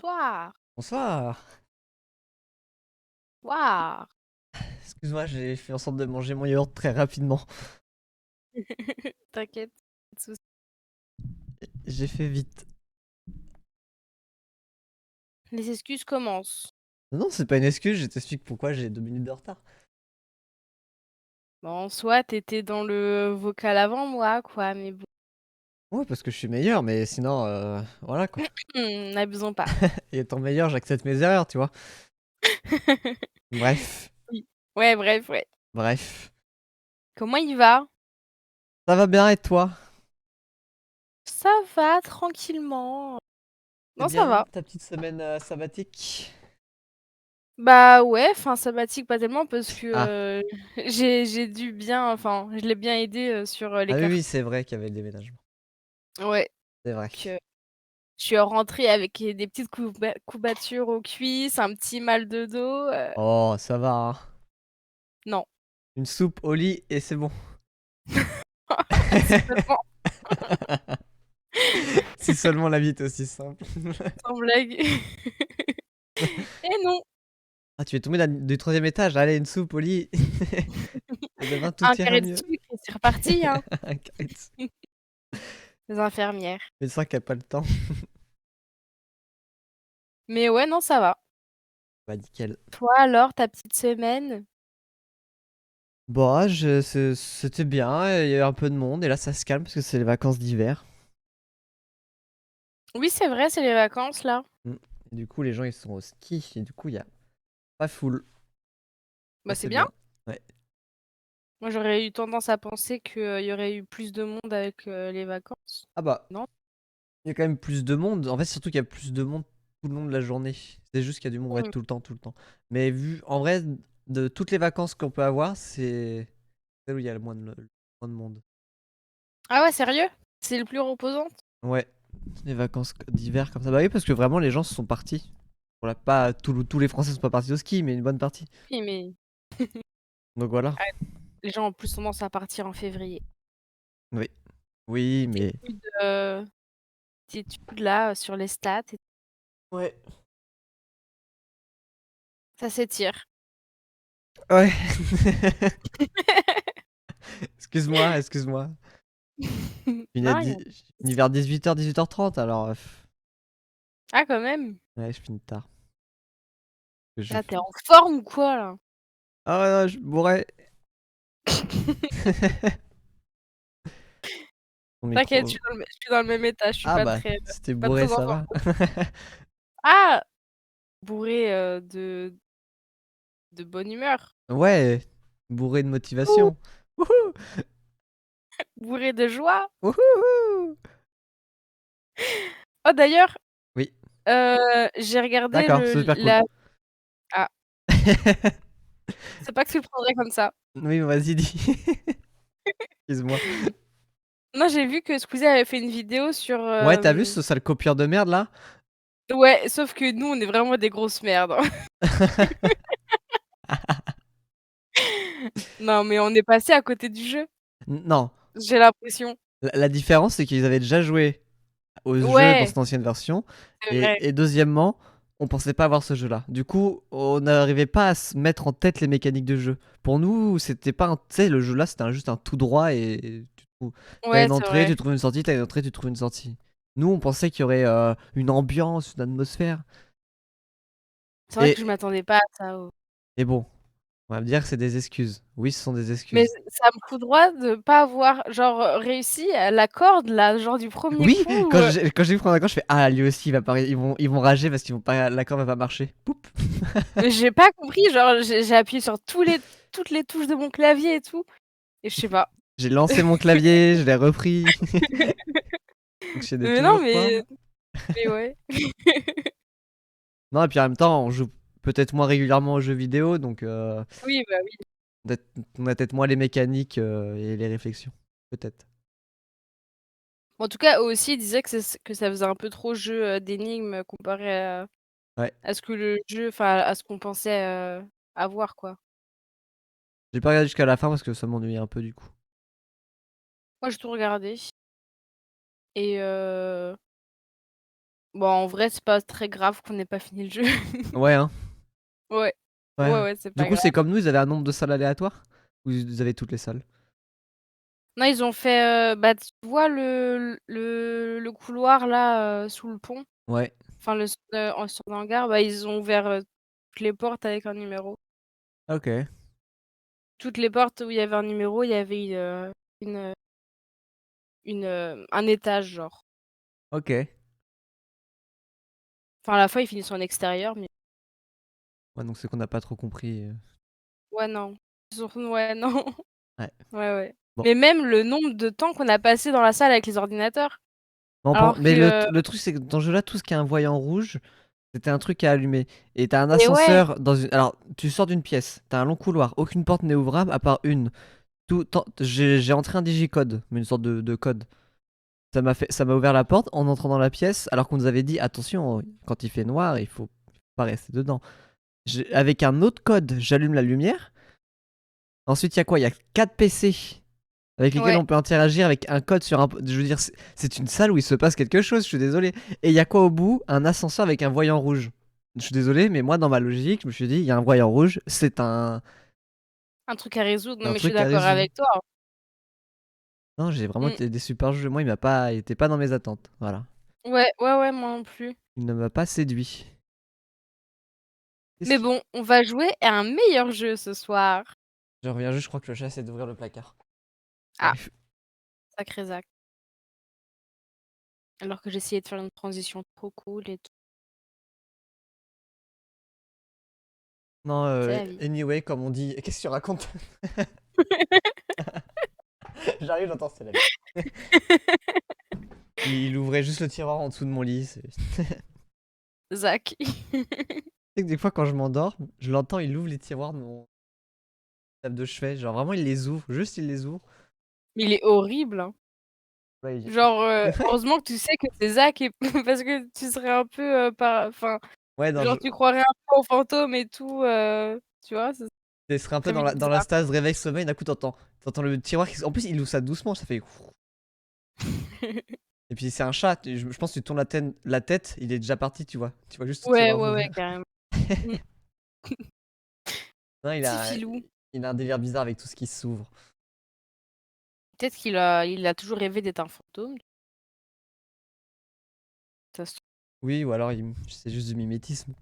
Bonsoir. Bonsoir. Waouh. Excuse-moi, j'ai fait en sorte de manger mon yaourt très rapidement. T'inquiète, pas de soucis. J'ai fait vite. Les excuses commencent. Non, c'est pas une excuse, je t'explique pourquoi j'ai 2 minutes de retard. Bon, en soi, t'étais dans le vocal avant moi, quoi, mais bon, Ouais, parce que je suis meilleur, mais sinon, voilà quoi. n'abusons pas. Et étant meilleur, j'accepte mes erreurs, tu vois. Bref, Oui. Ouais, bref, ouais. bref. Comment il va? Ça va bien et toi? Ça va, tranquillement. C'est Non, ça bien va. ta petite semaine sabbatique? Bah ouais, fin sabbatique, pas tellement, parce que Ah, j'ai dû bien, enfin, je l'ai bien aidé sur ah les oui, oui, cartes. c'est vrai qu'il y avait le déménagement. Ouais, C'est vrai. donc je suis rentrée avec des petites courbatures aux cuisses, un petit mal de dos. Oh, ça va, hein. Non. Une soupe au lit et c'est bon. Si seulement, Si seulement la vie était aussi simple. sans blague. Et non, Ah, tu es tombé du troisième étage, allez, une soupe au lit. Et demain, tout un ira carré de mieux. sucre et c'est reparti, hein. Un carré de Les infirmières. médecin qui a pas le temps. Mais ouais, non, ça va. Bah, nickel. Toi alors, ta petite semaine? Bah, c'était bien, il y a eu un peu de monde et là ça se calme parce que c'est les vacances d'hiver. Oui, c'est vrai, c'est les vacances là. Mm. Et du coup, les gens ils sont au ski et du coup, il y a pas full. Bah, Mais c'est c'est bien. bien. Ouais. Moi, j'aurais eu tendance à penser qu'il y aurait eu plus de monde avec les vacances. Ah bah, Non? il y a quand même plus de monde. En fait, surtout qu'il y a plus de monde tout le long de la journée. C'est juste qu'il y a du monde, ouais, Mmh. tout le temps, tout le temps. Mais vu, en vrai, de toutes les vacances qu'on peut avoir, c'est celle où il y a le moins de monde. Ah ouais, sérieux? C'est le plus reposant? Ouais, les vacances d'hiver comme ça. Bah oui, parce que vraiment, les gens se sont partis. Voilà, pas tous les Français sont pas partis au ski, mais une bonne partie. Oui, mais Donc voilà. ah, les gens ont plus tendance à partir en février. Oui. Oui, Tes mais. études, tes études là, sur les stats et Ouais. ça s'étire. Ouais. Excuse-moi, excuse-moi. Non, rien. Je finis vers 18h, 18h30, alors. Ah quand même? Ouais, je finis tard. Je... Ah, tu en forme ou quoi là? Ah ouais, non, je mourrais. On est T'inquiète, trop. je suis dans le même état, je suis Ah pas bah, très, si t'es pas bourré, très en ça forme. va. Ah! Bourré, de bonne humeur, Ouais, bourré de Ouh! motivation. Wouhou! Bourré de joie. Wouhou! Oh d'ailleurs, Oui, j'ai regardé d'accord, le super cool. la ah, c'est pas que tu le prendrais comme ça. Oui, vas-y, dis. Excuse-moi. Non, j'ai vu que Squeezie avait fait une vidéo sur, Ouais, t'as vu ce sale copieur de merde là? ouais, sauf que nous, on est vraiment des grosses merdes, hein. Non, mais on est passés à côté du jeu, Non, j'ai l'impression. la différence c'est qu'ils avaient déjà joué au jeu dans Ouais, cette ancienne version c'est vrai. et deuxièmement, on pensait pas avoir ce jeu-là. Du coup, on n'arrivait pas à se mettre en tête les mécaniques de jeu. Pour nous, c'était pas un, tu sais, le jeu là, c'était juste un tout droit et t'as Ouais, une c'est entrée, vrai. tu trouves une sortie, t'as une entrée, tu trouves une sortie. Nous, on pensait qu'il y aurait une ambiance, une atmosphère. C'est vrai que je Et, m'attendais pas à ça, oh. et bon, on va me dire que c'est des excuses. Oui, ce sont des Mais excuses. ça me foudroie de pas avoir, genre, réussi la corde là, genre du premier Oui, coup. quand j'ai vu prendre un accord, je fais ah lui aussi il va pas, ils vont rager parce qu'ils vont pas, l'accord va pas marcher. Poup. J'ai pas compris, genre j'ai appuyé sur toutes les touches de mon clavier et tout et je sais pas. J'ai lancé mon clavier, je l'ai repris. Fonctionnait Mais non, toujours pas. mais ouais. Non, et puis en même temps, on joue peut-être moins régulièrement aux jeux vidéo, donc Oui, bah, oui. on a peut-être moins les mécaniques et les réflexions. Peut-être. En tout cas, eux aussi, ils disaient que ça faisait un peu trop jeu, d'énigmes comparé Ouais. à ce que le jeu, enfin, à ce qu'on pensait, avoir, quoi. J'ai pas regardé jusqu'à la fin parce que ça m'ennuyait un peu du coup. Moi, j'ai tout regardé et Bon, en vrai, c'est pas très grave qu'on ait pas fini le jeu. Ouais, hein. Ouais. Ouais. Ouais, ouais, c'est Du pas coup, grave. c'est comme nous, ils avaient un nombre de salles aléatoires? Ou vous avez toutes les salles? Non, ils ont fait, bah, tu vois le couloir là, sous le pont? Ouais. Enfin le s en sur l'hangar, bah, ils ont ouvert, toutes les portes avec un numéro. OK. Toutes les portes où il y avait un numéro, il y avait une, un étage genre. OK. Enfin à la fois, ils finissent en extérieur, mais Ouais, donc c'est qu'on n'a pas trop compris, ouais, non. Ouais, non. Ouais. Ouais, ouais. Bon. Mais même le nombre de temps qu'on a passé dans la salle avec les ordinateurs, alors Mais le que le truc, c'est que dans ce jeu-là, tout ce qui est un voyant rouge, c'était un truc à allumer et tu as un et ouais, ascenseur dans une alors, tu sors d'une pièce, tu as un long couloir, aucune porte n'est ouvrable à part une. Tout en j'ai entré un digicode, mais une sorte de code. Ça m'a ouvert la porte en entrant dans la pièce, alors qu'on nous avait dit: «Attention, quand il fait noir, il faut pas rester dedans». Avec un autre code, j'allume la lumière. Ensuite, il y a quoi? Il y a 4 PC avec lesquels ouais, on peut interagir avec un code sur un je veux dire, c'est une salle où il se passe quelque chose, je suis désolé. Et il y a quoi au bout? Un ascenseur avec un voyant rouge. Je suis désolé, mais moi, dans ma logique, je me suis dit: «Il y a un voyant rouge, c'est un truc à résoudre. Non, un mais je suis truc à d'accord résoudre». avec toi. Non, j'ai vraiment Mmh. été des super jeux. Moi, il était pas dans mes attentes, voilà. Ouais, ouais, ouais, moi non plus. Il ne m'a pas séduit. Qu'est-ce Mais qui bon, on va jouer à un meilleur jeu ce soir. Je reviens juste, je crois que le chat essaie d'ouvrir le placard. Ah, J'arrive. sacré Zac. Alors que j'essayais de faire une transition trop cool et tout. Non, C'est la vie. anyway, comme on dit qu'est-ce que tu racontes? J'arrive, j'entends c'est la vie. Il ouvrait juste le tiroir en dessous de mon lit, Zac. Tu sais que des fois quand je m'endors, je l'entends, il ouvre les tiroirs de mon table de chevet, genre vraiment il les ouvre, juste il les ouvre. Mais il est horrible, hein. Ouais, Genre, heureusement que tu sais que c'est Zac et parce que tu serais un peu, pas enfin, ouais, non, genre tu croirais un peu aux fantômes et tout, tu vois? Ce je serais un peu serait vite dans la bizarre. stase réveil sommeil, d'un coup t'entends le tiroir en plus il ouvre ça doucement, ça fait et puis c'est un chat, je pense que tu tournes la tête, il est déjà parti, tu vois juste le Ouais, tiroir ouais, ouais, ouvert. carrément. Mmh. Non, Petit filou. il a un délire bizarre avec tout ce qui s'ouvre. Peut-être il a toujours rêvé d'être un fantôme, ça se trouve. Oui, ou alors c'est juste du mimétisme.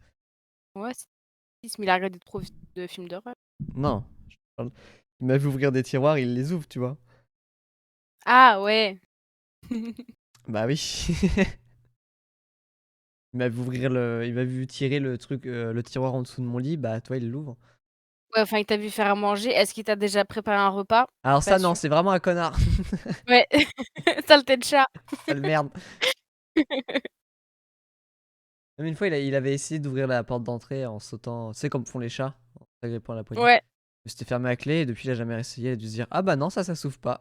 Ouais, c'est mais il a regardé trop de films d'horreur. Non, je parle il m'a vu ouvrir des tiroirs, il les ouvre, tu vois? Ah ouais! Bah oui. Il m'a vu tirer le truc, le tiroir en dessous de mon lit, bah, toi, il l'ouvre. Ouais, enfin, il t'a vu faire à manger. Est-ce qu'il t'a déjà préparé un repas? Alors ça, Pas non, sûr. c'est vraiment un connard. Ouais, saleté de chat. Sale merde. Même une fois, il avait essayé d'ouvrir la porte d'entrée en sautant, tu sais, comme font les chats, en s'agrippant à la poignée. Ouais, C'était fermé à clé et depuis, il a jamais essayé. Il a dû se dire: «Ah bah non, ça s'ouvre pas».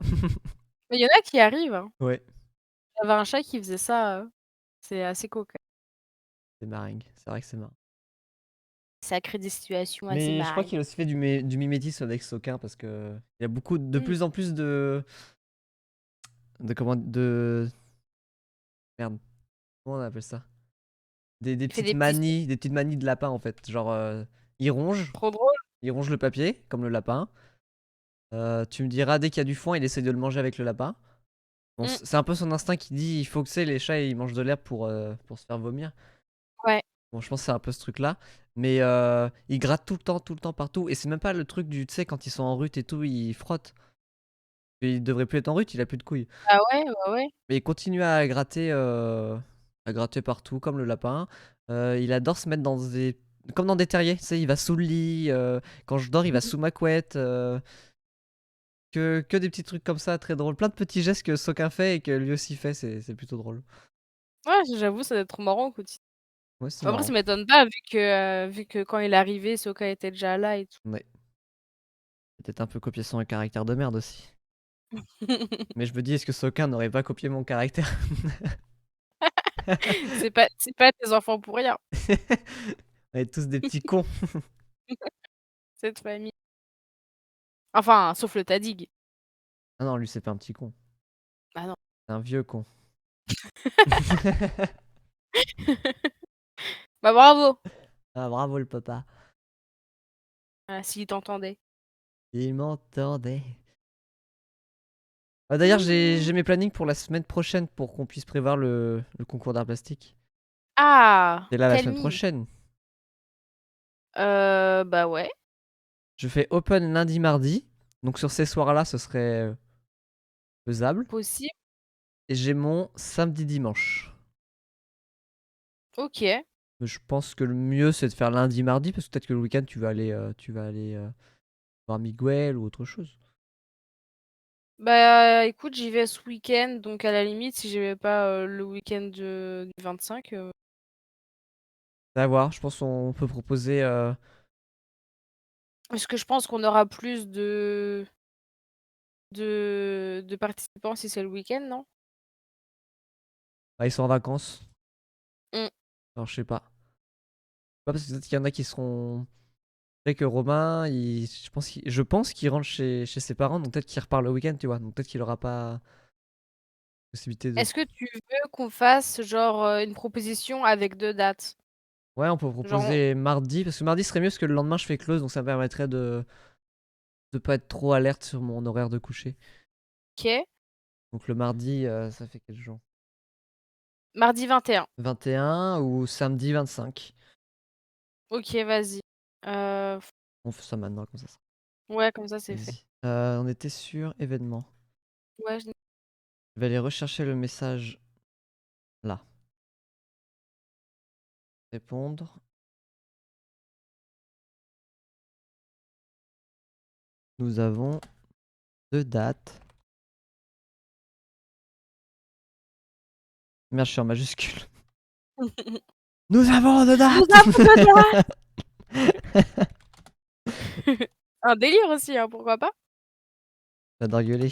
mais il y en a qui y arrivent, hein. Ouais, J'avais un chat qui faisait ça, c'est assez cocasse. c'est marringue. C'est vrai que c'est marrant. Ça crée des situations assez Mais je crois marrantes. qu'il a aussi fait du mimétisme avec Sokin parce que il y a beaucoup de Mmh. plus en plus de merde, comment on appelle ça? Il fait des petits sons Des petites manies de lapin, en fait. Genre, trop drôles. il ronge le papier, comme le lapin. Tu me diras, dès qu'il y a du foin, il essaie de le manger avec le lapin. Bon, Mmh, c'est un peu son instinct qui dit, il faut que c'est les chats, ils mangent de l'herbe pour se faire vomir. ouais. Bon, je pense que c'est un peu ce truc-là. Mais il gratte tout le temps, partout. Et c'est même pas le truc du, tu sais, quand ils sont en rut et tout, ils frottent. Il devrait plus être en rut, il a plus de couilles. Ah ouais, ouais, ouais. Mais il continue à gratter partout comme le lapin. Il adore se mettre dans des comme dans des terriers, tu sais, il va sous le lit, quand je dors, il va sous ma couette, que des petits trucs comme ça très drôles. Plein de petits gestes que Sokin fait et que lui aussi fait, c'est plutôt drôle. Ouais, j'avoue, ça doit être trop marrant quotidien. Ouais, c'est Après, ça marrant. m'étonne pas vu que quand il est arrivé, Sokka était déjà là et tout. Ouais, peut-être un peu copier son caractère de merde aussi. Mais je me dis: «Est-ce que Sokin n'aurait pas copié mon caractère?» C'est pas tes enfants pour rien, On est tous des petits cons. cette famille. Enfin, sauf le Tadig. Ah non, lui, c'est pas un petit con, Bah non. c'est un vieux con. Bah, bravo! Ah bravo le papa. Ah, s'il t'entendait. Il m'entendait. Ah, d'ailleurs, j'ai mes plannings pour la semaine prochaine pour qu'on puisse prévoir le concours d'art plastique. Ah! C'est là la Tell semaine me. prochaine. Bah, ouais, Je fais open lundi, mardi. Donc sur ces soirs-là, ce serait faisable. possible. Et j'ai mon samedi, dimanche. OK. Mais je pense que le mieux, c'est de faire lundi, mardi, parce que peut-être que le week-end, tu vas aller voir Miguel ou autre chose. Bah, écoute, j'y vais ce week-end, donc à la limite, si j'y vais pas, le week-end du 25, À voir, je pense qu'on peut proposer. parce que je pense qu'on aura plus de participants si c'est le week-end, non? Bah, ils sont en vacances. Mmh. Alors, je sais pas. Pas parce que peut-être qu'il y en a qui seront. C'est vrai que Romain, je pense qu'il rentre chez ses parents, donc peut-être qu'il repart le week-end, tu vois. Donc peut-être qu'il aura pas possibilité de. Est-ce que tu veux qu'on fasse genre, une proposition avec 2 dates? Ouais, on peut Genre on proposer mardi, parce que mardi serait mieux, parce que le lendemain je fais close, donc ça me permettrait de pas être trop alerte sur mon horaire de coucher. OK. Donc le mardi, ça fait quel jour? Mardi 21. 21 ou samedi 25. OK, vas-y. Heu, On fait ça maintenant, comme ça. ouais, comme ça, c'est fait. Easy. On était sur événements. Ouais, je Je vais aller rechercher le message là. Répondre. Nous avons 2 dates. Merde, je suis en majuscule. Nous avons 2 Nous dates! avons 2 dates! Un délire aussi, hein, pourquoi pas? J'adore gueuler.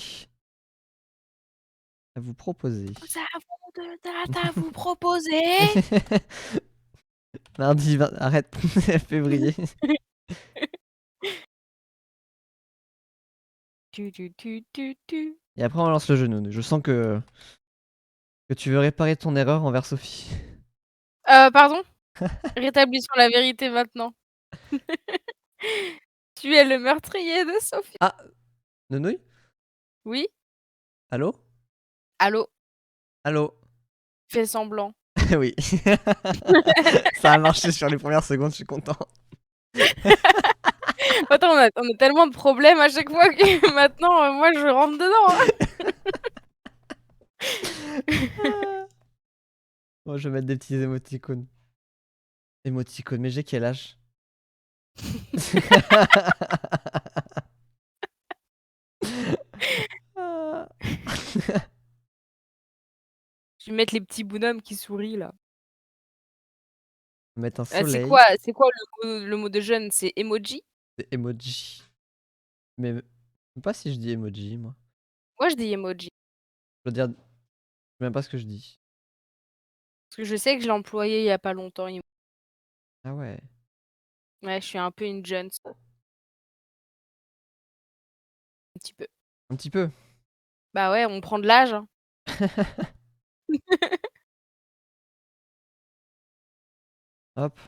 À vous proposer. Nous avons 2 dates à vous proposer! Mardi 20 arrête, février. Tu tu tu tu tu. Et après on lance le jeu, Nounou. Je sens que tu veux réparer ton erreur envers Sophie. Pardon? Rétablissons la vérité maintenant. Tu es le meurtrier de Sophie. Ah! Nounouille? Oui? Allô? Allô? Allô? Fais semblant. Oui. Ça a marché sur les premières secondes, je suis content. Attends, on a tellement de problèmes à chaque fois que maintenant, moi, je rentre dedans, hein. Moi, je vais mettre des petits émoticônes. Émoticônes, mais j'ai quel âge? Ah. Je vais mettre les petits bonhommes qui sourient là. Mettre un C'est soleil, quoi le mot de jeune? C'est emoji? des emojis. Mais je sais pas si je dis emoji, moi. Moi, je dis emoji Je veux dire, je sais même pas ce que je dis. parce que je sais que je l'ai employé il y a pas longtemps, Ah ouais. ouais, je suis un peu une jeune, un petit peu. Un petit peu. Bah, ouais, on prend de l'âge, hein. Hop.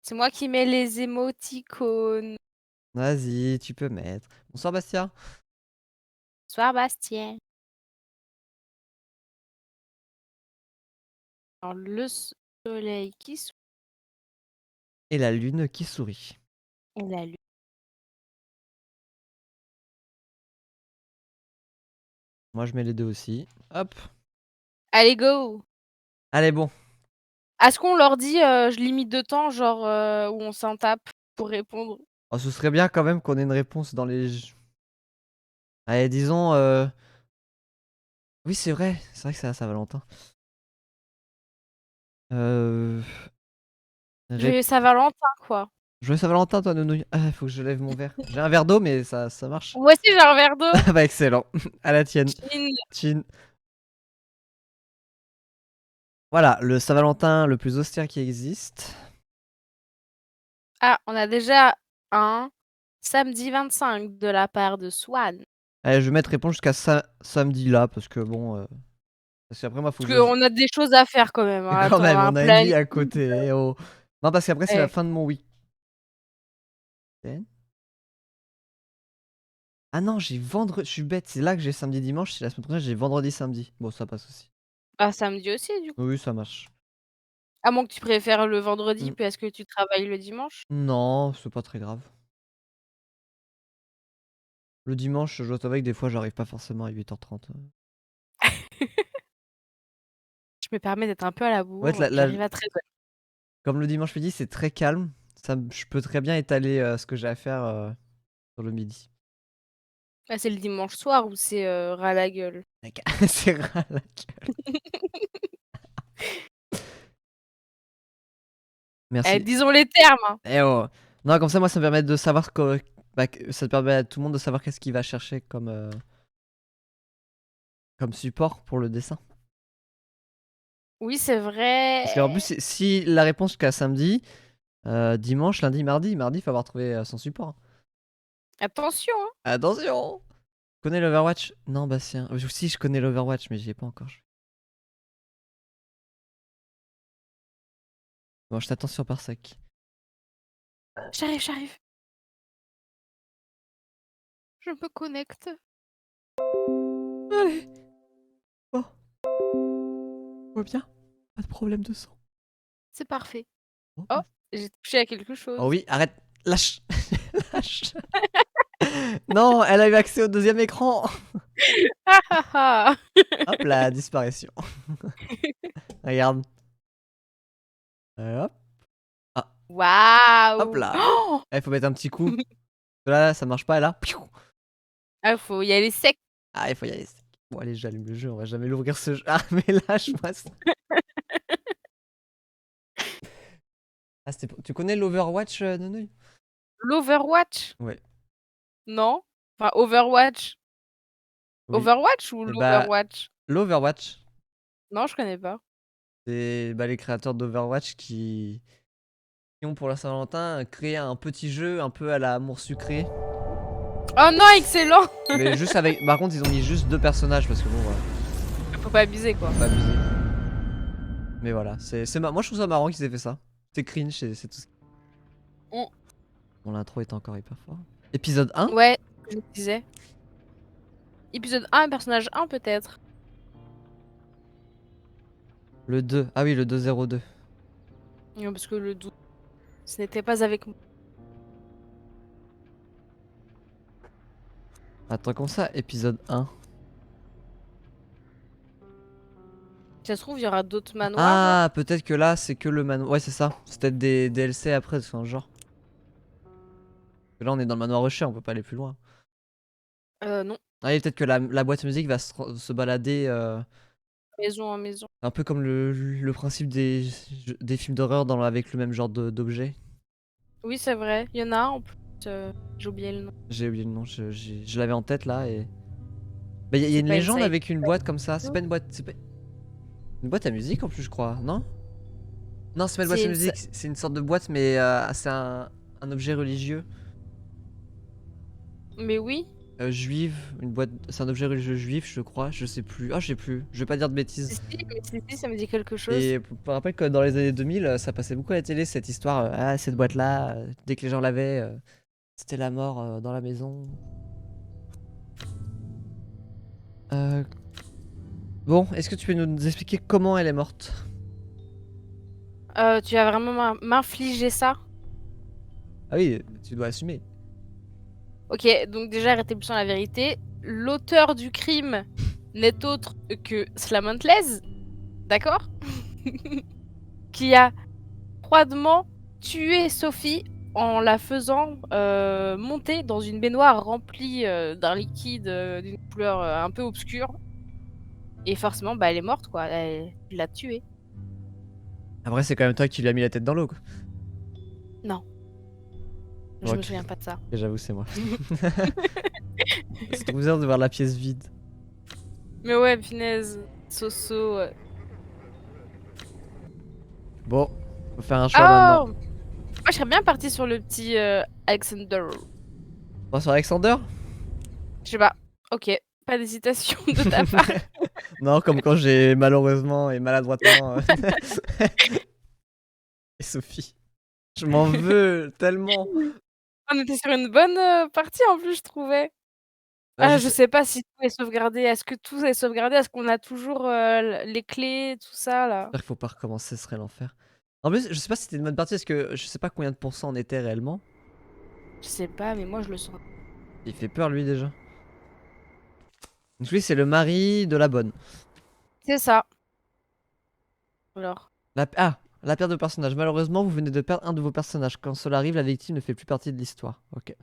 C'est moi qui mets les émoticônes. Vas-y, tu peux mettre. Bonsoir Bastien. Bonsoir Bastien. Alors le soleil qui sourit Et la lune qui sourit. et la lune. Moi, je mets les deux aussi. Hop. Allez go! Allez, bon. Est-ce qu'on leur dit, je limite de temps, genre, où on s'en tape pour répondre? Oh, ce serait bien quand même qu'on ait une réponse dans les. Allez, disons. Oui, c'est vrai que c'est à Saint-Valentin. Euh... rép- Joyeux Saint-Valentin, quoi. Joyeux Saint-Valentin, toi, Nounouille. Ah, faut que je lève mon verre. J'ai un verre d'eau, mais ça marche. Moi aussi j'ai un verre d'eau. Ah bah, excellent. À la tienne. Chin. Chin. Voilà, le Saint-Valentin le plus austère qui existe. Ah, on a déjà un samedi 25 de la part de Swan. Allez, je vais mettre réponse jusqu'à samedi là, parce que bon. Parce qu'après, moi, faut Parce que je. qu'on a des choses à faire quand même, hein. Quand Attends, même, un on a une planning, vie à côté. Eh oh. Non, parce qu'après, c'est la eh. fin de mon week-end. Ah non, j'ai vendredi. Je suis bête, c'est là que j'ai samedi, dimanche. C'est la semaine prochaine, j'ai vendredi, samedi. Bon, ça passe aussi. Ah, samedi aussi, du coup? Oui, ça marche. À moins que tu préfères le vendredi Mm. parce que tu travailles le dimanche? Non, c'est pas très grave. Le dimanche, je dois t'avouer que des fois, j'arrive pas forcément à 8h30. Je me permets d'être un peu à la En fait, bourre, j'arrive à 13h. comme le dimanche midi, c'est très calme. Je peux très bien étaler ce que j'ai à faire sur le midi. Ah, c'est le dimanche soir où c'est, ras la gueule. Mec, c'est ras la gueule. Eh, Merci. disons les termes, hein! Eh oh. Non, comme ça, moi, ça me permet de savoir ça permet à tout le monde de savoir qu'est-ce qu'il va chercher comme support pour le dessin. Oui, c'est Parce qu'en plus, vrai. si la réponse jusqu'à samedi, dimanche, lundi, mardi, il faut avoir trouvé son support. Attention, hein! Attention! Tu connais l'Overwatch? Non, Bastien. Si, je connais l'Overwatch, mais j'y ai pas encore joué. Bon, je t'attends sur Parsec. J'arrive. Je me connecte. Allez. Bon. Tout va bien? Pas de problème de sang. C'est parfait. Bon, Oh, bah. j'ai touché à quelque Oh chose. oui, arrête. Lâche. Lâche. Non, elle a eu accès au deuxième écran. Ah ah ah! Hop là, disparition. Regarde. Hop. Ah, hop Waouh! là. Oh! Il faut mettre un petit coup. Là, ça marche pas, là. Piou. Ah, faut y aller sec. Ah, il faut y aller. Bon, allez, j'allume le jeu. On va jamais l'ouvrir ce jeu. Ah, mais lâche-moi ça. Ah, tu connais l'Overwatch, Nenouille? L'Overwatch? Ouais. Non? Enfin, Overwatch. Oui. Overwatch ou Et bah, l'Overwatch? l'Overwatch, Non, je connais pas. c'est les créateurs d'Overwatch qui ont pour la Saint-Valentin créé un petit jeu un peu à la amour sucré. Oh non, excellent! Mais juste avec. Par contre, ils ont mis juste 2 personnages parce que bon, voilà, Faut pas abuser, quoi. faut pas abuser. Mais voilà, moi je trouve ça marrant qu'ils aient fait ça. C'est cringe, c'est tout. Mmh. Bon, l'intro est encore hyper fort. Épisode 1? Ouais, je me disais. Épisode 1, personnage 1 peut-être. Le 2. Ah oui, le 202. Non, parce que le 12, ce n'était pas avec moi. Attends, comme ça, épisode 1. Si ça se trouve, il y aura d'autres manoirs, genre. Ah, peut-être que là, c'est que le manoir. Ouais, c'est ça. C'est peut-être des DLC après, c'est un genre. Parce que là, on est dans le manoir Usher, on peut pas aller plus loin. Non. Ah, et peut-être que la boîte musique va se balader Maison en maison. un peu comme le principe des films d'horreur avec le même genre d'objet. Oui, c'est vrai. Il y en a un en plus, j'ai oublié le nom. J'ai oublié le nom, je l'avais en tête là et. Bah, y a C'est une pas légende Inside. avec une boîte comme ça. C'est pas une boîte. C'est pas une boîte à musique en plus, je crois, non? Non, c'est pas une boîte C'est à une musique, c'est une sorte de boîte, mais c'est un objet religieux. Mais oui. Juive, une boîte. C'est un objet religieux juif, je crois, je sais plus. Ah, je sais plus, je vais pas dire de Si, bêtises. si, mais si, ça me dit quelque chose. Et je me rappelle que dans les années 2000, ça passait beaucoup à la télé cette histoire. Ah, cette boîte-là, dès que les gens l'avaient, c'était la mort dans la maison. Euh, Bon, est-ce que tu peux nous expliquer comment elle est morte? Tu vas vraiment m'infliger ça? Ah oui, tu dois assumer. Ok, donc déjà, rétablissons la vérité. L'auteur du crime n'est autre que Slamantlez, d'accord? Qui a froidement tué Sophie en la faisant monter dans une baignoire remplie d'un liquide d'une couleur un peu obscure. Et forcément, bah, elle est morte, quoi. Il l'a tuée. Après, c'est quand même toi qui lui as mis la tête dans l'eau, quoi. Non, je me Ok, souviens pas de ça. j'avoue, c'est moi. C'est trop bizarre de voir la pièce vide. Mais ouais, punaise. Soso. Bon, faut faire un choix maintenant. Oh! Moi, je serais bien partie sur le petit Alexander. On va sur Alexander? Je sais pas. Ok, pas d'hésitation de ta part. Non, comme quand j'ai malheureusement et maladroitement. Et Sophie. Je m'en veux tellement. On était sur une bonne, partie en plus, je trouvais. Bah, Ah, je je sais. sais pas si tout est sauvegardé. Est-ce que tout est sauvegardé? Est-ce qu'on a toujours, l les clés, tout ça là? J'espère qu'il faut pas recommencer, ce serait l'enfer. En plus, je sais pas si c'était une bonne partie parce que je sais pas combien de pourcents on était réellement. Je sais pas, mais moi je le sens. Il fait peur lui déjà. Donc lui, c'est le mari de la bonne. C'est ça. Alors, La perte de personnage. Malheureusement, vous venez de perdre un de vos personnages. Quand cela arrive, la victime ne fait plus partie de l'histoire. Ok.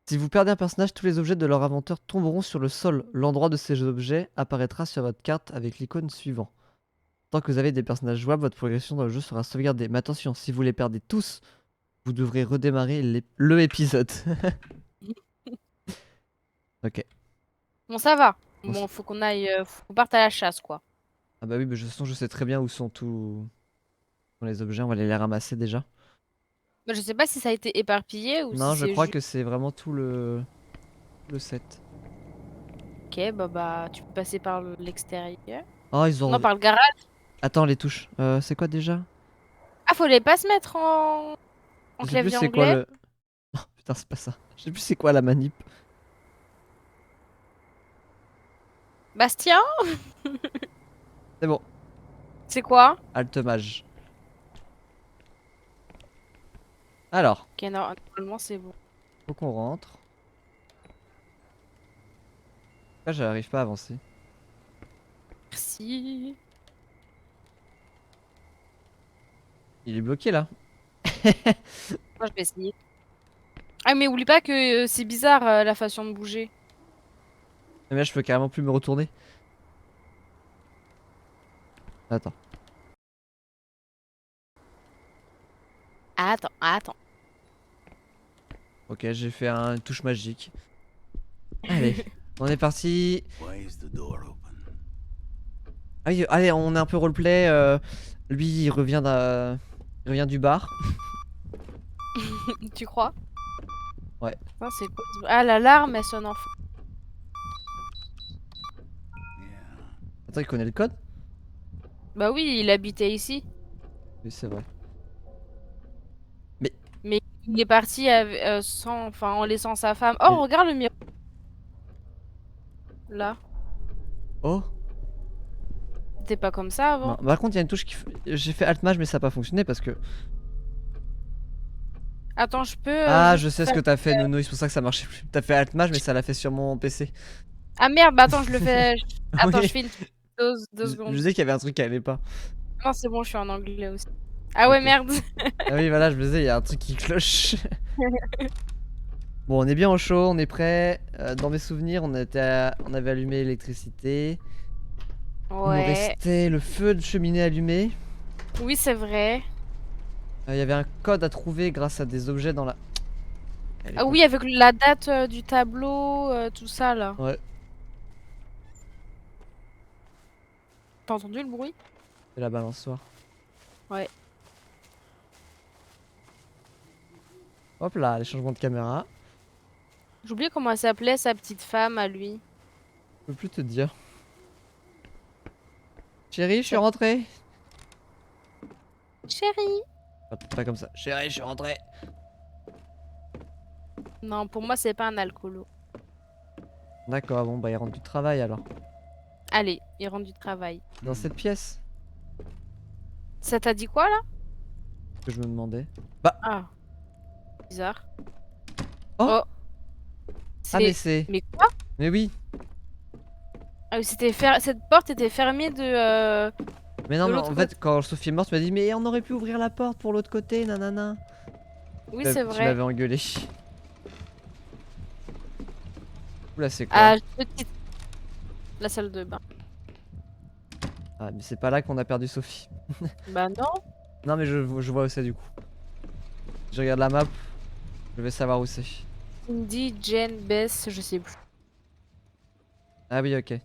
Si vous perdez un personnage, tous les objets de leur inventeur tomberont sur le sol. L'endroit de ces objets apparaîtra sur votre carte avec l'icône suivant. Tant que vous avez des personnages jouables, votre progression dans le jeu sera sauvegardée. Mais attention, si vous les perdez tous, vous devrez redémarrer le épisode. Ok. bon ça va. Bon, Bon, faut qu'on aille, faut qu'on parte à la chasse, quoi. ah bah oui, mais de toute façon, je sais très bien où sont tous les objets. On va aller les ramasser déjà. Bah, je sais pas si ça a été éparpillé ou si Non, je c'est crois juste. que c'est vraiment tout le set. OK, bah, tu peux passer par l'extérieur. Oh, ils Non, ont. par le garage. Attends, les touches. C'est quoi déjà? Ah, fallait pas se mettre en Je sais plus clavier c'est quoi anglais? le. Oh putain, c'est pas ça. Je sais plus c'est quoi la manip. Bastien? C'est bon. C'est quoi? Alt mage. Alors, OK, normalement c'est bon. faut qu'on rentre. Là, j'arrive pas à avancer. Merci. Il est bloqué là. Moi, je vais essayer. Ah, mais oublie pas que, c'est bizarre, la façon de bouger. Mais là, je peux carrément plus me retourner. Attends. Attends, attends. Ok, j'ai fait une touche magique. Allez, on est parti. Ah oui, allez, on est un peu roleplay. Lui, il revient du bar. Tu crois? Ouais. Putain, c'est quoi ce ah, l'alarme, elle sonne enfin. Attends, il connaît le code? Bah oui, il habitait ici, Oui, c'est vrai. mais il est parti sans enfin, en laissant sa femme. Oh, Mais- regarde le miroir, là. Oh. C'était pas comme ça Non. avant? Par contre, il y a une touche qui. J'ai fait Alt Mage, mais ça a pas fonctionné parce que. Attends, je peux, Ah, juste je sais ce faire que t'as fait, Nono, c'est pour ça que ça marchait plus. T'as fait Alt Mage, mais ça l'a fait sur mon PC. ah merde, bah attends, je le fais attends, je Oui. fais une pause, 2 Je secondes. disais qu'il y avait un truc qui allait pas. Non, c'est bon, je suis en anglais aussi. Ah ouais, Ok. merde. Ah oui, voilà, je me disais, il y a un truc qui cloche. Bon, on est bien au chaud, on est prêt. Dans mes souvenirs, on avait allumé l'électricité. Il nous Ouais. restait le feu de cheminée allumé. Oui, c'est vrai. Il y avait un code à trouver grâce à des objets dans la. Elle est Ah pas- oui, avec la date, du tableau, tout ça là. Ouais, Tu entendu le bruit? c'est la balançoire. Ouais. Hop là, les changements de caméra. J'ai oublié comment elle s'appelait sa petite femme à lui. Je peux plus te dire. Chérie, je suis Ça rentré. Chérie. Pas comme ça. Chérie, je suis rentré. Non, pour moi, c'est pas un alcoolo. D'accord, bon, bah, il rentre du travail alors. Allez, il rentre du travail. Dans cette pièce Ça t'a dit quoi là? que je me demandais. Ah, bizarre. Oh, Oh, ah, mais c'est. c'est. Mais quoi? Mais oui. Ah oui, cette porte était fermée Mais non, de mais l'autre en côté. fait, quand Sophie est morte, tu m'as dit, mais on aurait pu ouvrir la porte pour l'autre côté, nanana. Oui, c'est Tu vrai. m'avais engueulé. Oula, c'est quoi? Ah, petite. La salle de bain. Ah, mais c'est pas là qu'on a perdu Sophie. Bah non. Non, mais je vois où c'est du coup. Je regarde la map, je vais savoir où c'est. Cindy, Jen, Bess, je sais plus. Ah oui, ok.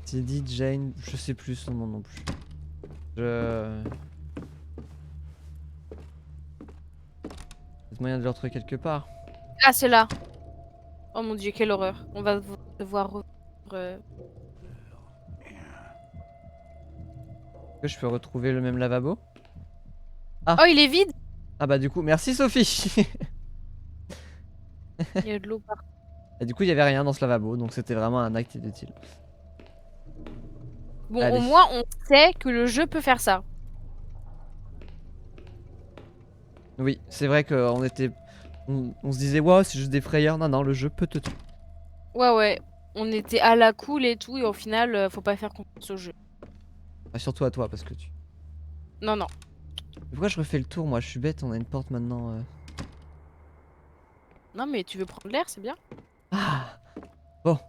Cindy, Jane, je sais plus son nom non plus. Je. moyen de le retrouver quelque part. Ah, c'est là. Oh mon dieu, quelle horreur. On va devoir Est-ce que je peux retrouver le même lavabo? Oh, il est vide. Ah bah du coup, merci Sophie. Il y a de l'eau partout. Et du coup, il y avait rien dans ce lavabo, donc c'était vraiment un acte inutile. Bon, Allez. au moins, on sait que le jeu peut faire ça. Oui, c'est vrai qu'on était... On se disait, waouh, c'est juste des frayeurs. Non, non, le jeu peut te tuer. Ouais. On était à la cool et tout, et au final, faut pas faire confiance au jeu. Enfin, surtout à toi, parce que tu... Non. Mais pourquoi je refais le tour, moi? Je suis bête, on a une porte maintenant. Non, mais tu veux prendre l'air, c'est bien. Ah. Bon.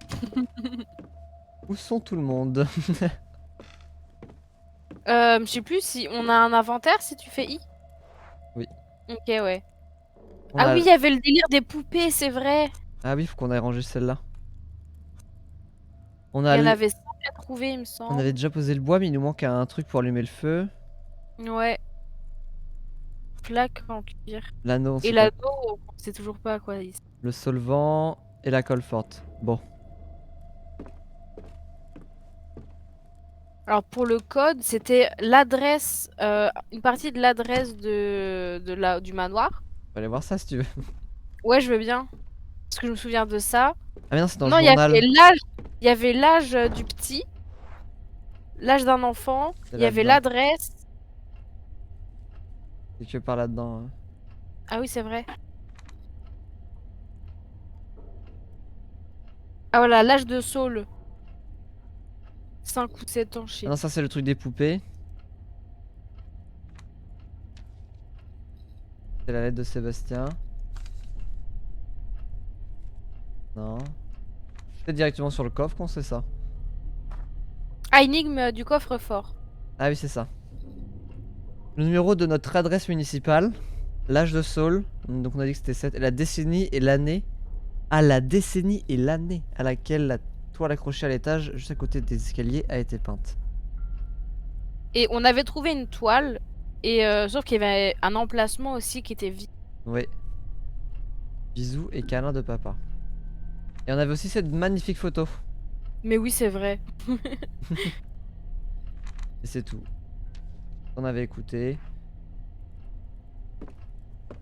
Où sont tout le monde? Je sais plus si on a un inventaire si tu fais I. Oui. Ok, ouais. On Ah a- oui, il y avait le délire des poupées, c'est vrai. Ah oui, faut qu'on aille ranger celle-là. On Il a y en l- avait 5 à trouver, il me On avait semble. déjà posé le bois, mais il nous manque un truc pour allumer le feu. Ouais. Plaque en cuir. L'anneau, on Et sait pas. l'anneau, on sait toujours pas quoi. Le solvant et la colle forte. Bon. Alors pour le code, c'était l'adresse, une partie de l'adresse du manoir. On va aller voir ça si tu veux. Ouais, je veux bien. Parce que je me souviens de ça. Ah mais non, c'est dans le Non, journal. il y avait l'âge du petit, l'âge d'un enfant, C'est il y avait là-dedans. l'adresse. C'est que par là-dedans. Hein. Ah oui, c'est vrai. Ah voilà, l'âge de Saul. 5 ou 7 ans, je Ah sais non, plus. ça c'est le truc des poupées. C'est la lettre de Sébastien. Non. C'est directement sur le coffre qu'on sait ça. Ah, énigme du coffre-fort. Ah oui, c'est ça. Le numéro de notre adresse municipale. L'âge de Saul. Donc on a dit que c'était 7. Et la décennie et l'année. Ah, la décennie et l'année à laquelle la toile accrochée à l'étage, juste à côté des escaliers, a été peinte. Et on avait trouvé une toile, et sauf qu'il y avait un emplacement aussi qui était vide. Oui. Bisous et câlins de papa. Et on avait aussi cette magnifique photo. Mais oui, c'est vrai. Et c'est tout. On avait écouté.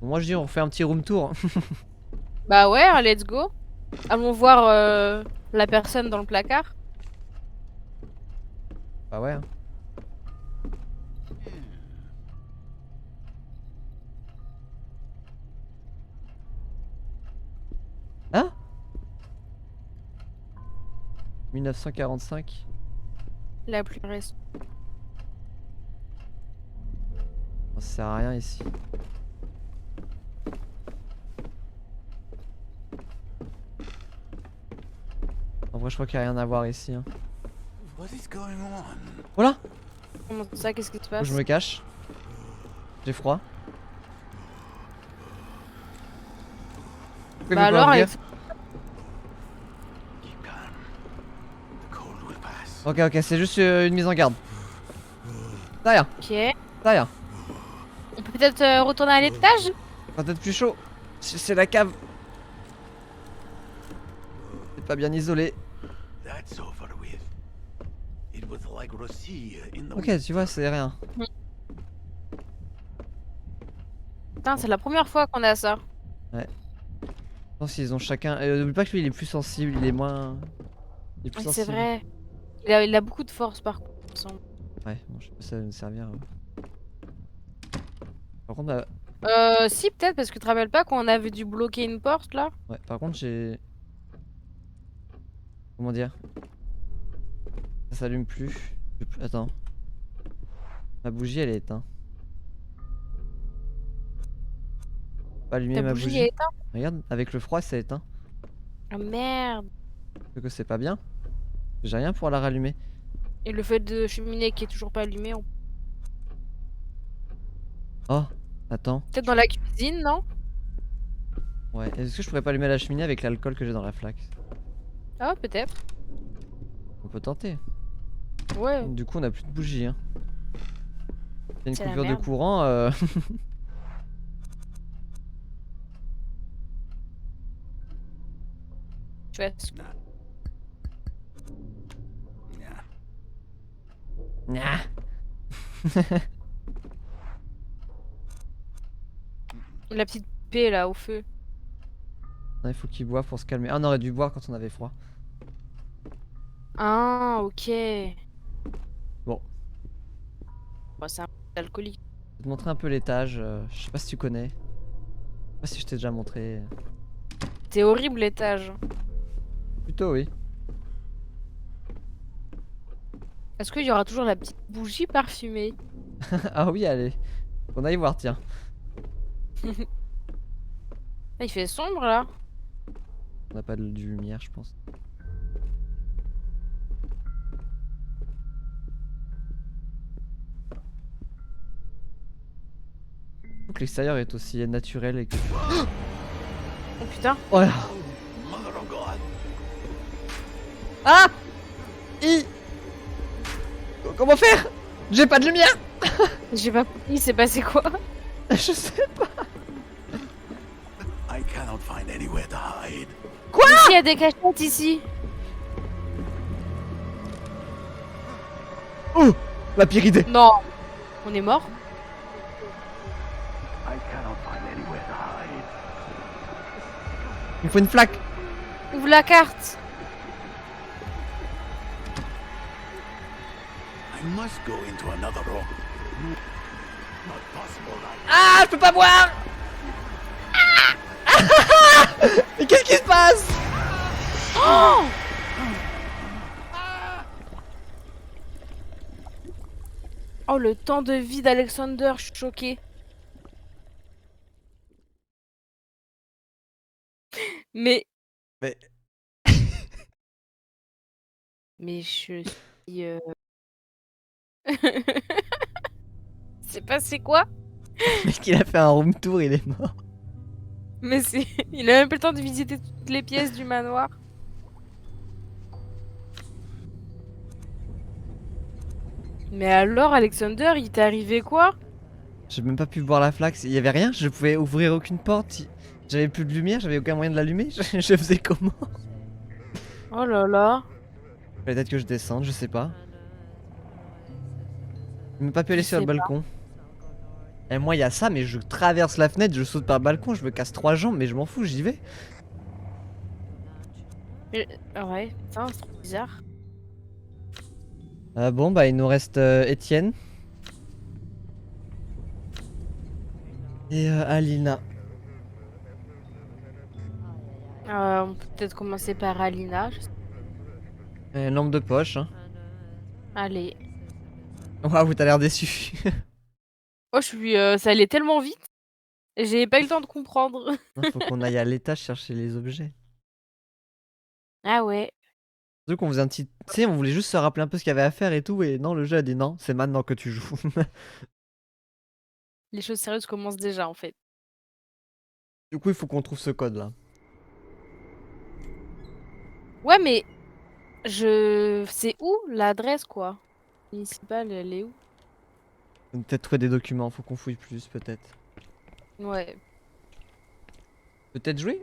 Bon, moi je dis on refait un petit room tour. Hein. Bah ouais, hein, let's go. Allons voir la personne dans le placard. Bah ouais. Hein. Hein 1945. La plus récente. Ça sert à rien ici. En vrai je crois qu'il n'y a rien à voir ici. Hein. Voilà. Comment ça, qu'est-ce qui se Où passe? je me cache. J'ai froid. Pourquoi il Bah veut pas alors, ouvrir avec... Ok, c'est juste une mise en garde. Ça y est, Ok. ça y est. On peut peut-être retourner à l'étage? Va peut-être plus chaud. C'est la cave. C'est pas bien isolé. Ok, tu vois, c'est rien. Putain, c'est la première fois qu'on a ça. Je pense qu'ils ont chacun. N'oublie pas que lui il est plus sensible, il est moins. Il est plus Oui, c'est sensible. vrai. Il a beaucoup de force par contre, il me semble. Ouais, bon, je sais pas si ça va nous servir. Par contre, Si, peut-être, parce que tu te rappelles pas qu'on avait dû bloquer une porte là? ouais, par contre, j'ai. Comment dire? Ça s'allume plus. Attends. Ma bougie elle est éteinte. Pas allumer Ta ma bougie bougie. est éteinte? Regarde, avec le froid, ça éteint. Ah merde. Sauf que c'est pas bien. J'ai rien pour la rallumer. Et le feu de cheminée qui est toujours pas allumé, Oh, attends. peut-être dans la cuisine, non? Ouais, est-ce que je pourrais pas allumer la cheminée avec l'alcool que j'ai dans la flaque? Ah, peut-être. On peut tenter. Ouais. Du coup, on a plus de bougie. Hein. Il y a une C'est la coupure de merde. courant. Tu vois, Nya. la petite paix là au feu. Il faut qu'il boive pour se calmer. Ah, on aurait dû boire quand on avait froid. Ah, ok. Bon, Bon, c'est un peu alcoolique. je vais te montrer un peu l'étage. Je sais pas si tu connais. Je sais pas si je t'ai déjà montré. C'est horrible l'étage. Plutôt, oui. Est-ce qu'il y aura toujours la petite bougie parfumée? Ah oui, allez. On aille voir, tiens. Ah, il fait sombre là. On n'a pas de lumière, je pense. Faut que l'extérieur est aussi naturel et que... Oh putain. Oh là. Ah Comment faire? J'ai pas de lumière. J'ai pas compris, il s'est passé quoi? Je sais pas. I cannot find anywhere to hide. Ici, il y a des cachettes ici. Oh, ma pire idée. Non. On est mort? I cannot find anywhere to hide. Il me faut une flaque. Ouvre la carte. I must go into another room. Not possible. Ah, je peux pas boire. Mais qu'est-ce qui se passe? Oh, oh, le temps de vie d'Alexander, je suis choquée. Mais... Mais- Mais je suis... C'est passé quoi? Le mec, il a fait un room tour, il est mort. Mais c'est... Il a même pas le temps de visiter toutes les pièces du manoir. Mais alors, Alexander, il t'est arrivé quoi? J'ai même pas pu boire la flaque. Il y avait rien, je pouvais ouvrir aucune porte. J'avais plus de lumière, j'avais aucun moyen de l'allumer. Je faisais comment? Oh là là. Peut-être que je descende, je sais pas. J'ai même pas pu aller Je sur le sais pas. balcon. Et moi, il y a ça, mais je traverse la fenêtre, je saute par le balcon, je me casse 3 jambes, mais je m'en fous, j'y vais. Ouais, putain, c'est trop bizarre. Bon, bah, il nous reste Étienne. Et Alina. On peut peut-être commencer par Alina. Lampe de poche, hein. Allez. Waouh, t'as l'air déçu. Oh, je suis... ça allait tellement vite. J'ai pas eu le temps de comprendre. Non, faut qu'on aille à l'étage chercher les objets. Ah ouais. Surtout qu'on faisait un petit. Tu sais, on voulait juste se rappeler un peu ce qu'il y avait à faire et tout, et non, le jeu a dit non, c'est maintenant que tu joues. Les choses sérieuses commencent déjà, en fait. Du coup, il faut qu'on trouve ce code là. Ouais, mais... Je... C'est où l'adresse, quoi? Municipale, elle est où? Peut-être trouver des documents, faut qu'on fouille plus, peut-être. Ouais. Peut-être jouer?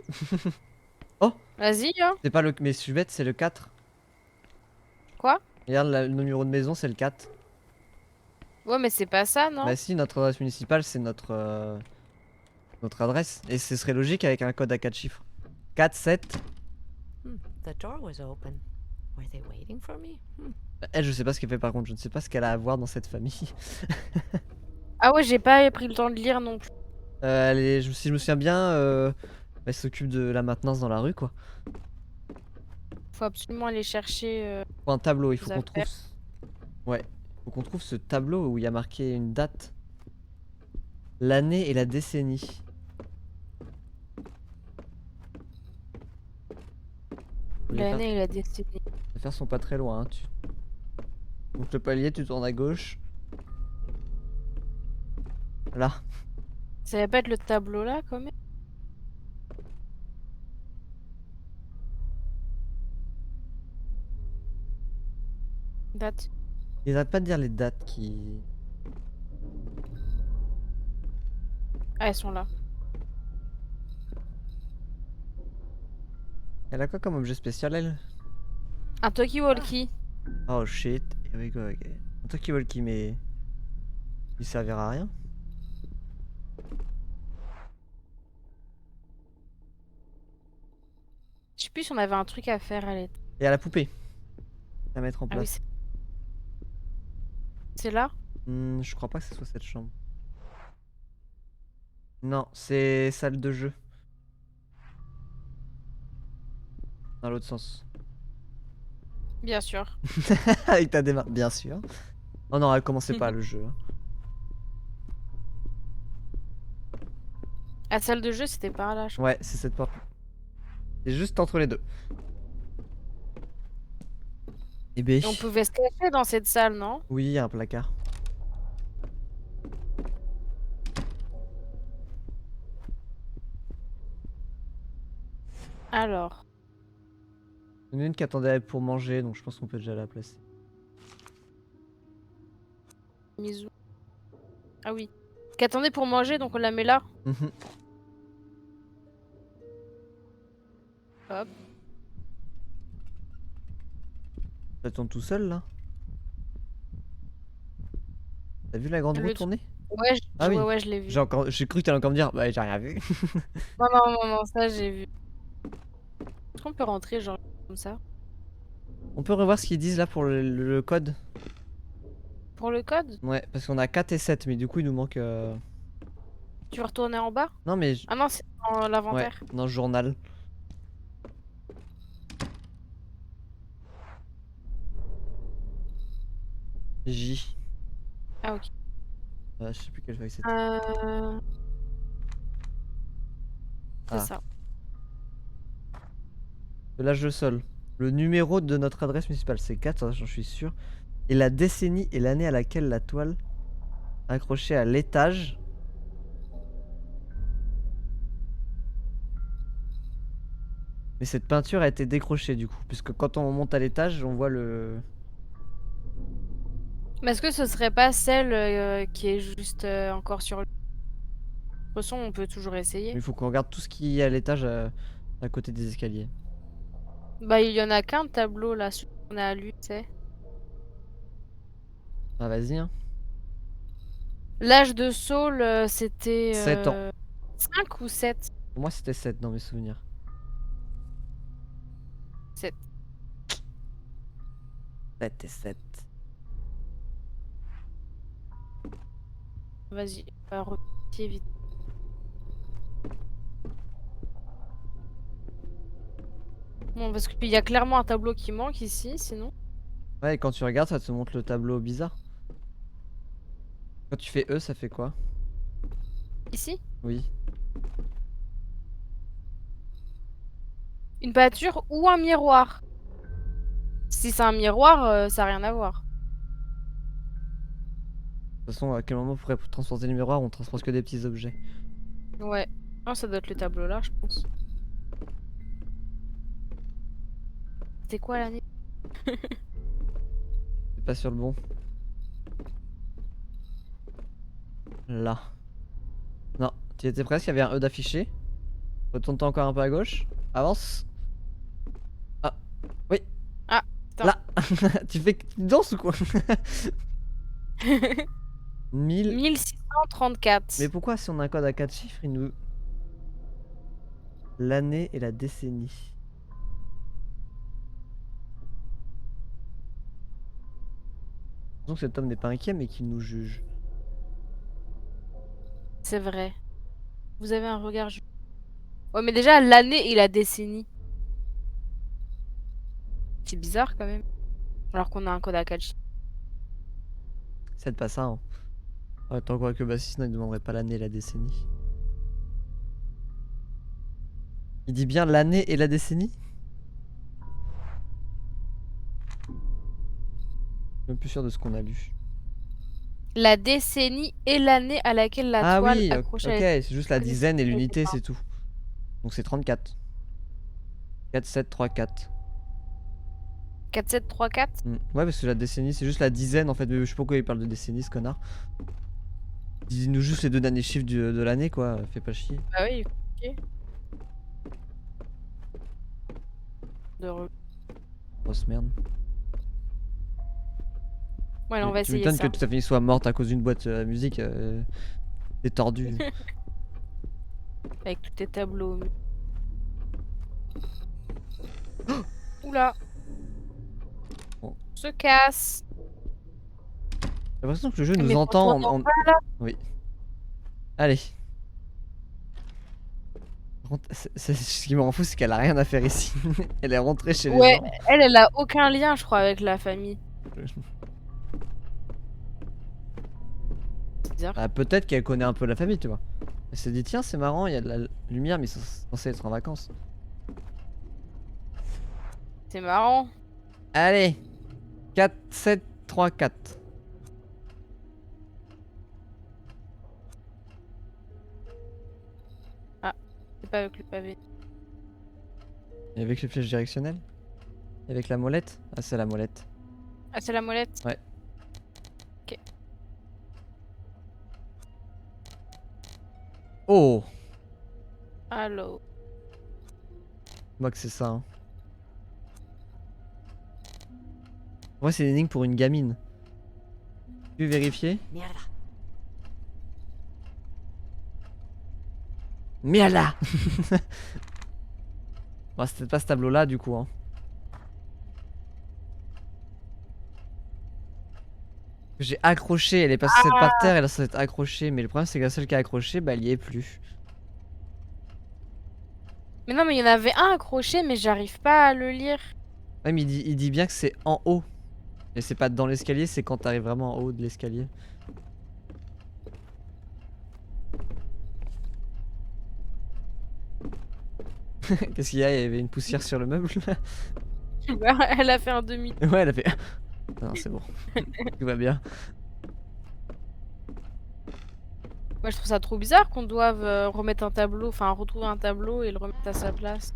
Vas-y, hein. C'est pas le. Mais je suis bête, c'est le 4. Quoi? Regarde, le numéro de maison, c'est le 4. Ouais, mais c'est pas ça, non? Bah, si, notre adresse municipale, c'est notre adresse. Et ce serait logique avec un code à 4 chiffres. 4, 7. The door was open. Were they waiting for me? Elle, je sais pas ce qu'elle fait par contre, je ne sais pas ce qu'elle a à voir dans cette famille. Ah ouais, j'ai pas pris le temps de lire non plus. Si je me souviens bien, elle s'occupe de la maintenance dans la rue, quoi. Faut absolument aller chercher... Pour un tableau, il faut Les qu'on trouve. affaires. Ouais, il faut qu'on trouve ce tableau où il y a marqué une date, l'année et la décennie. L'année et la destinée. Les affaires sont pas très loin. Hein. Donc le palier, tu tournes à gauche. Là. Ça va pas être le tableau là, quand même? Date. Ils arrêtent pas de dire les dates qui. Ah, elles sont là. Elle a quoi comme objet spécial, elle? Un talkie-walkie. Oh shit, here we go again. Un talkie-walkie, mais. Il servira à rien. Je sais plus si on avait un truc à faire à l'état. Et à la poupée. À mettre en Ah oui, place. c'est là? Je crois pas que ce soit cette chambre. Non, c'est salle de jeu. Dans l'autre sens. Bien sûr. Avec ta démarche, bien sûr. Oh non, elle commençait pas le jeu. La salle de jeu, c'était par là, je crois. Ouais, c'est cette porte. C'est juste entre les deux. Eh ben. Et on pouvait se cacher dans cette salle, non? Oui, il y a un placard. Alors. Il y en a une qui attendait pour manger, donc je pense qu'on peut déjà la placer. Mise où? Ah oui. Qu'attendait pour manger, donc on la met là. Mhm. Hop. Ça tourne tout seul là. T'as vu la grande Le roue truc- tourner? Ouais, Ah oui. ouais, je l'ai vu. J'ai cru que t'allais encore me dire, bah j'ai rien vu. Non, non, non, non, ça j'ai vu. Est-ce qu'on peut rentrer genre comme ça? On peut revoir ce qu'ils disent là pour le code? Pour le code? Ouais, parce qu'on a 4 et 7, mais du coup il nous manque. Tu veux retourner en bas? Non, mais. Ah non, c'est dans Ouais, l'inventaire. dans le journal. J. Ah ok. Je sais plus quelle feuille c'était. C'est Ah. ça. De l'âge de sol. Le numéro de notre adresse municipale, c'est 4, j'en suis sûr. Et la décennie et l'année à laquelle la toile accrochée à l'étage. Mais cette peinture a été décrochée du coup, puisque quand on monte à l'étage, on voit le. Mais est-ce que ce serait pas celle qui est juste encore sur le... De toute façon, on peut toujours essayer. Il faut qu'on regarde tout ce qui est à l'étage à côté des escaliers. Bah, il y en a qu'un tableau là, celui qu'on a lu, tu sais. Ah, vas-y, hein. L'âge de Saul, c'était 7 ans. 5 ou 7? Pour moi, c'était 7 dans mes souvenirs. 7. 7 et 7. Vas-y, on va revérifier vite. Bon, parce qu'il y a clairement un tableau qui manque ici, sinon. Ouais, et quand tu regardes, ça te montre le tableau bizarre. Quand tu fais E, ça fait quoi? Ici? Oui. Une peinture ou un miroir? Si c'est un miroir, ça n'a rien à voir. De toute façon, à quel moment on pourrait transporter le miroir? On transporte que des petits objets. Ouais. Non, ça doit être le tableau là, je pense. C'était quoi l'année? C'est pas sur le bon. Là. Non, tu étais presque, il y avait un E d'affiché. Retourne-toi encore un peu à gauche. Avance. Ah, oui. Ah, putain. Là. Tu danses ou quoi? 1000. 1634. Mais pourquoi si on a un code à 4 chiffres, il nous... L'année et la décennie. Donc cet homme n'est pas inquiet mais qu'il nous juge. C'est vrai. Vous avez un regard... Ouais, mais déjà, l'année et la décennie. C'est bizarre quand même. Alors qu'on a un code à 4 chiffres. C'est pas ça, hein. Attends, quoi que bah si, sinon il demanderait pas l'année et la décennie. Il dit bien l'année et la décennie? Je suis même plus sûr de ce qu'on a lu. La décennie et l'année à laquelle la Ah toile oui, ok, accrochée à c'est juste la Ah, dizaine et c'est l'unité, pas. c'est tout. Donc c'est 34. 4, 7, 3, 4. 4, 7, 3, 4. Ouais, parce que la décennie, c'est juste la dizaine en fait. Mais je sais pas pourquoi il parle de décennie, ce connard. Dis-nous juste les deux derniers chiffres de l'année, quoi. Fais pas chier. Bah oui, ok. de Grosse merde. Ouais, on va Tu essayer m'étonnes ça. que ta famille soit morte à cause d'une boîte à musique. C'est tordu. Avec tous tes tableaux. Oula. Bon. On se casse. J'ai l'impression que le jeu Mais nous faut entend retourner en bas, là. Oui. Allez. Par contre, ce qui me rend fou, c'est qu'elle a rien à faire ici. Elle est rentrée chez les Ouais, gens. elle a aucun lien, je crois, avec la famille. C'est bizarre. Ah, peut-être qu'elle connaît un peu la famille, tu vois. Elle s'est dit, tiens, c'est marrant, il y a de la lumière, mais ils sont censés être en vacances. C'est marrant. Allez. 4, 7, 3, 4. C'est pas avec le pavé. Et avec les flèches directionnelles? Et avec la molette? Ah, c'est la molette. Ah, c'est la molette? Ouais. Ok. Oh! Allô. Moi que c'est ça. Hein. Ouais, c'est une énigme pour une gamine. Tu veux vérifier? Mierda. Mierda! Bon, c'était pas ce tableau-là, du coup. Hein. J'ai accroché, elle est passée par terre, elle s'est accrochée. Mais le problème, c'est que la seule qui a accroché, bah, elle y est plus. Mais non, mais il y en avait un accroché, mais j'arrive pas à le lire. Ouais, mais il dit bien que c'est en haut. Et c'est pas dans l'escalier, c'est quand t'arrives vraiment en haut de l'escalier. Qu'est-ce qu'il y a? Il y avait une poussière sur le meuble. Elle a fait un demi. Ouais, elle a fait. Non, c'est bon. Tout va bien. Moi, je trouve ça trop bizarre qu'on doive remettre un tableau, enfin retrouver un tableau et le remettre à sa place.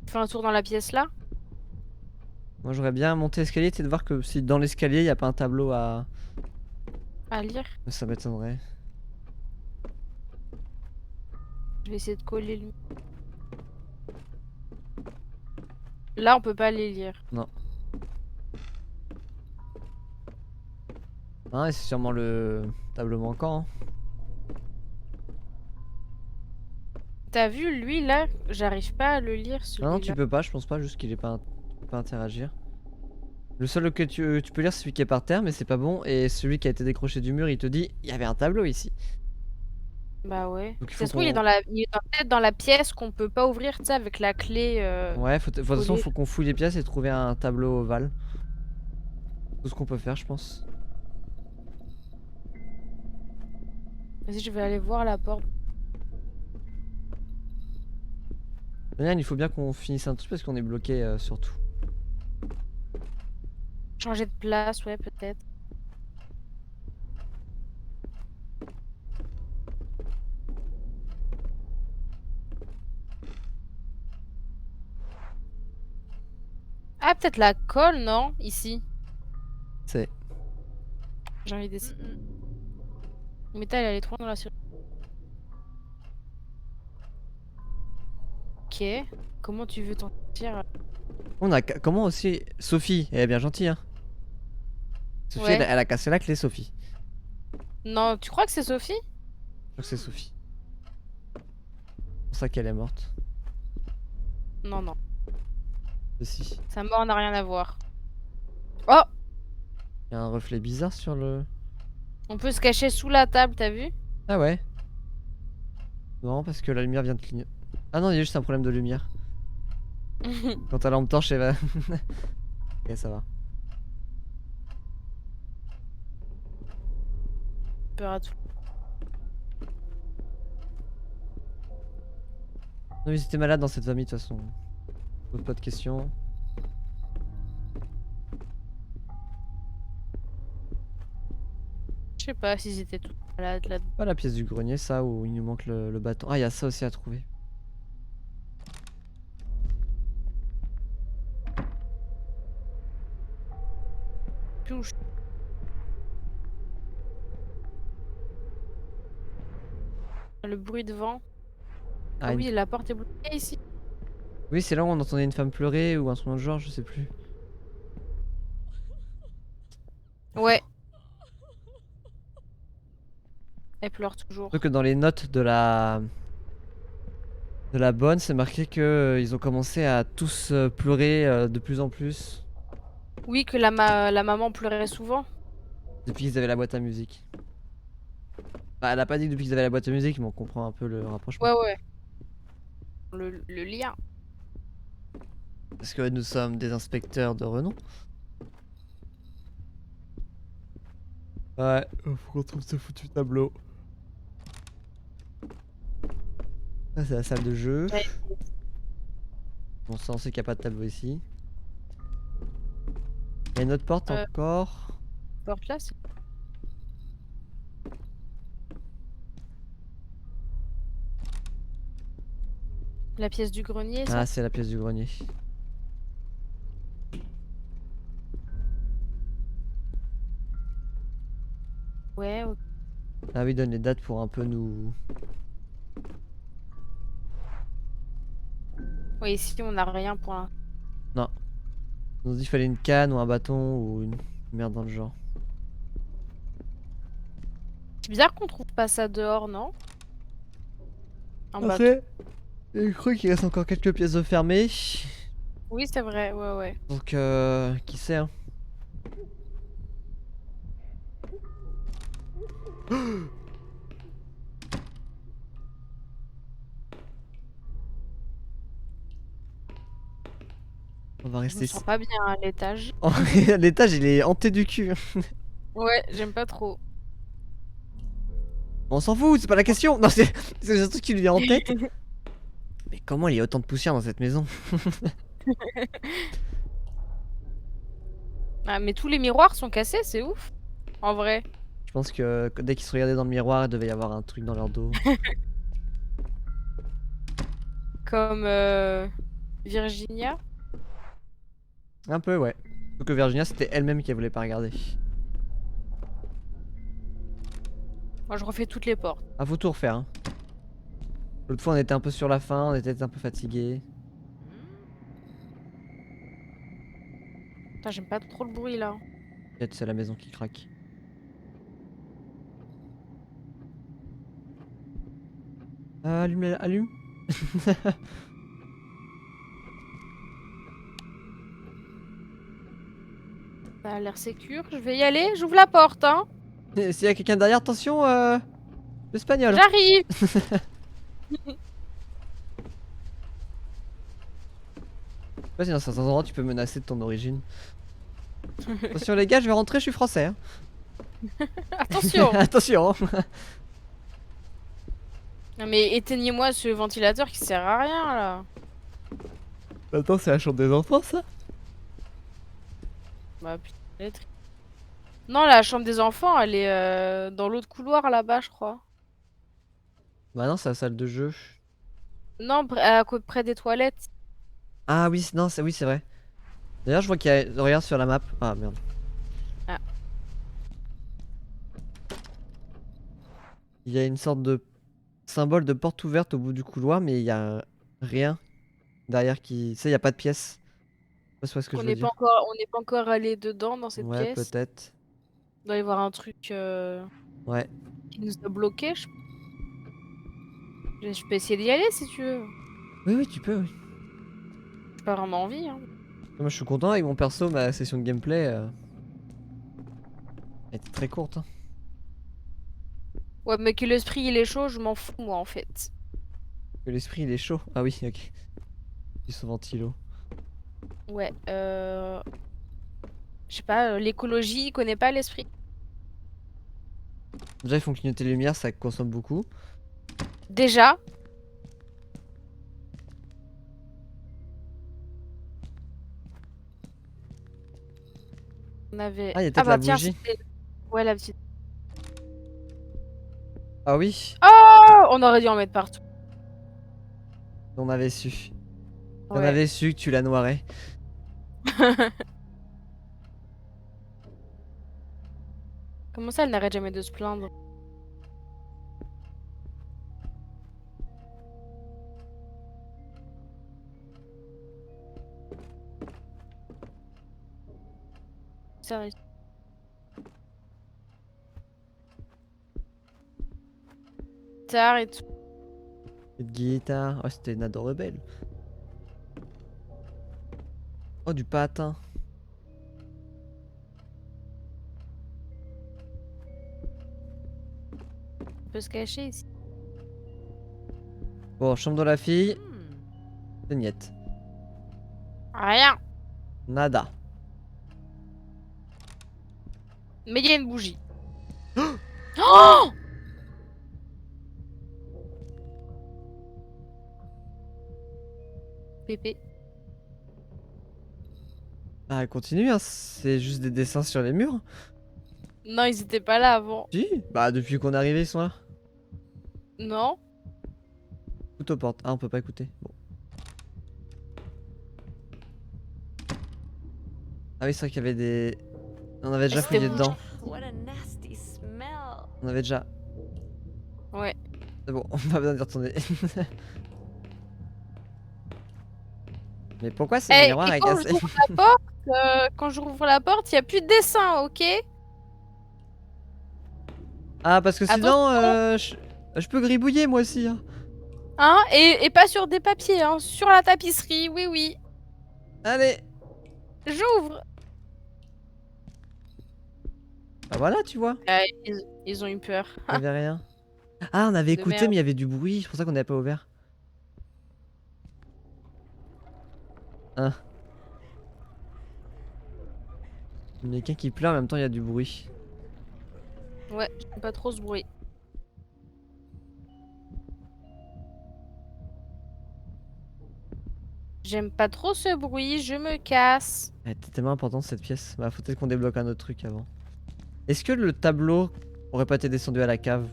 Fais un tour dans la pièce là. Moi, j'aurais bien monté l'escalier, c'est de voir que si dans l'escalier, il y a pas un tableau à. À lire. Ça m'étonnerait. Je vais essayer de coller lui. Là, on peut pas les lire. Non. Ah, et c'est sûrement le tableau manquant. Hein. T'as vu, lui là, j'arrive pas à le lire Non, celui-là. non, tu peux pas, je pense pas, juste qu'il est pas, pas interagir. Le seul que tu peux lire, c'est celui qui est par terre, mais c'est pas bon. Et celui qui a été décroché du mur, il te dit il y avait un tableau ici. Bah ouais. Donc il Ça faut se trouve, il est qu'on. peut-être dans la pièce qu'on peut pas ouvrir, tu sais, avec la clé. Ouais, de toute façon, collée. faut qu'on fouille les pièces et trouver un tableau ovale. Tout ce qu'on peut faire, je pense. Vas-y, je vais aller voir la porte. Daniel, il faut bien qu'on finisse un truc parce qu'on est bloqué surtout. Changer de place, ouais, peut-être. Ah, peut-être la colle, non? Ici. C'est. J'ai envie d'essayer. Mais elle est trop dans la surprise. Ok. Comment tu veux t'en sortir? On a. Comment aussi. Sophie, elle est bien gentille, hein. Sophie, Ouais. elle a cassé la clé, Sophie. Non, tu crois que c'est Sophie? Je crois que c'est Sophie. C'est pour ça qu'elle est morte. Non, non. Si. Sa mort n'a rien à voir. Oh! Il y a un reflet bizarre sur le. On peut se cacher sous la table, t'as vu? Ah ouais. Non, parce que la lumière vient de clignoter. Ah non, il y a juste un problème de lumière. Quand ta lampe torche, elle va. Ok, ça va. Peur à tout. Non, ils étaient malades dans cette famille de toute façon. Pose pas de questions. Je sais pas s'ils étaient tous là. Pas la pièce du grenier, ça, où il nous manque le bâton. Ah, il y a ça aussi à trouver. Touche. Le bruit de vent. Ah, Ah oui, la porte est bloquée ici. oui, c'est là où on entendait une femme pleurer ou un son de genre, je sais plus. Ouais. Elle pleure toujours. Sauf que dans les notes de la bonne, c'est marqué que ils ont commencé à tous pleurer de plus en plus Oui, que la maman pleurait souvent. depuis qu'ils avaient la boîte à musique. Bah, elle a pas dit depuis qu'ils avaient la boîte à musique, mais on comprend un peu le rapprochement. Ouais, ouais. Le lien. Parce que nous sommes des inspecteurs de renom. Ouais, faut qu'on trouve ce foutu tableau. Ça, c'est la salle de jeu. Ouais. Bon, ça, on sait qu'il n'y a pas de tableau ici. Il y a une autre porte Euh. encore. Porte là, c'est. La pièce du grenier, ça. Ah, c'est la pièce du grenier. Ouais, ok. Ah oui, donne les dates pour un peu nous... Ouais, ici, on n'a rien pour l'instant. Non. On nous dit qu'il fallait une canne ou un bâton ou une merde dans le genre. C'est bizarre qu'on trouve pas ça dehors, non? Un bateau. Après, je crois qu'il reste encore quelques pièces de fermées. Oui, c'est vrai, ouais, ouais. Donc, qui sait, hein. On va Je rester me ici. sens pas bien à l'étage. L'étage, il est hanté du cul. Ouais, j'aime pas trop. On s'en fout, c'est pas la question. Non, c'est un truc qui lui vient en tête. Mais comment il y a autant de poussière dans cette maison? Ah, mais tous les miroirs sont cassés, c'est ouf. En vrai. Je pense que dès qu'ils se regardaient dans le miroir, il devait y avoir un truc dans leur dos. Comme Virginia. Un peu, ouais. Sauf que Virginia, c'était elle-même qui voulait pas regarder. Moi, je refais toutes les portes. Ah, faut tout refaire, hein. L'autre fois, on était un peu sur la fin, on était un peu fatigué. Putain, j'aime pas trop le bruit là. Peut-être c'est la maison qui craque. Allume, allume. Ça a l'air sécure. Je vais y aller. J'ouvre la porte, hein. S'il y a quelqu'un derrière, attention, l'espagnol. J'arrive. Ouais, dans certains endroits, tu peux menacer de ton origine. Attention, les gars, je vais rentrer, je suis français. Hein. Attention. Attention. Hein. Non mais éteignez-moi ce ventilateur qui sert à rien là. Attends, c'est la chambre des enfants, ça? Bah putain, non, la chambre des enfants, elle est dans l'autre couloir là-bas, je crois. Bah non, c'est la salle de jeu. Non, près des toilettes. Ah oui, non, oui, c'est vrai. D'ailleurs, je vois qu'il y a... Regarde sur la map. Ah merde. Ah. Il y a une sorte de symbole de porte ouverte au bout du couloir, mais il y a rien derrière qui... Tu sais, il y a pas de pièce. Je sais pas ce que je veux dire. On n'est pas encore allé dedans dans cette Ouais, pièce. peut-être. Il doit y avoir un truc Ouais. qui nous a bloqués. Je peux essayer d'y aller si tu veux. Oui, oui, tu peux, oui. J'ai pas vraiment envie. Hein. Moi, je suis content avec mon perso, ma session de gameplay. Elle était très courte. Hein. Ouais, mais que l'esprit il est chaud, je m'en fous moi en fait. Que l'esprit, il est chaud. Ah oui, ok. Ils sont ventilo. Ouais, je sais pas, l'écologie, il connaît pas l'esprit. Déjà, ils font clignoter les lumières, ça consomme beaucoup. Déjà. On avait... Ah, il y a peut-être bah la tiens, bougie. c'était... Ouais, la petite... Ah oui, Oh, on aurait dû en mettre partout. on avait su. On Ouais. avait su que tu la noirais. Comment ça, elle n'arrête jamais de se plaindre? Sérieux. Tard et tout. Cette guitare. Oh, c'était une ado rebelle. Oh, du patin. On peut se cacher ici. Bon, chambre de la fille. Hmm. C'est niette. Rien. Nada. Mais il y a une bougie. Oh, Pépé. Ah, continue, hein. C'est juste des dessins sur les murs. Non, ils étaient pas là avant. Si. Bah, depuis qu'on est arrivé, ils sont là. Non? Écoute aux portes. Ah, on peut pas écouter. Bon. Ah oui, c'est vrai qu'il y avait des... On avait déjà C'était fouillé bon. dedans. What a nasty smell. On avait déjà... Ouais. C'est bon, on va besoin d'y retourner. Mais pourquoi ce Eh, miroir et est quand cassé? j'ouvre la porte, quand j'ouvre la porte, il y a plus de dessin, ok? Ah, parce que sinon, Attention. je peux gribouiller moi aussi. Hein. Hein? Et pas sur des papiers, hein, sur la tapisserie, oui, oui. Allez. J'ouvre. Bah voilà, tu vois. Ils ont eu peur. Il y avait rien. Ah, on avait De écouté, merde. mais il y avait du bruit. C'est pour ça qu'on n'avait pas ouvert. Hein. Il y a quelqu'un qui pleure, en même temps, il y a du bruit. Ouais, j'aime pas trop ce bruit. J'aime pas trop ce bruit, je me casse. Elle était tellement importante cette pièce. Bah, faut peut-être qu'on débloque un autre truc avant. Est-ce que le tableau aurait pas été descendu à la cave?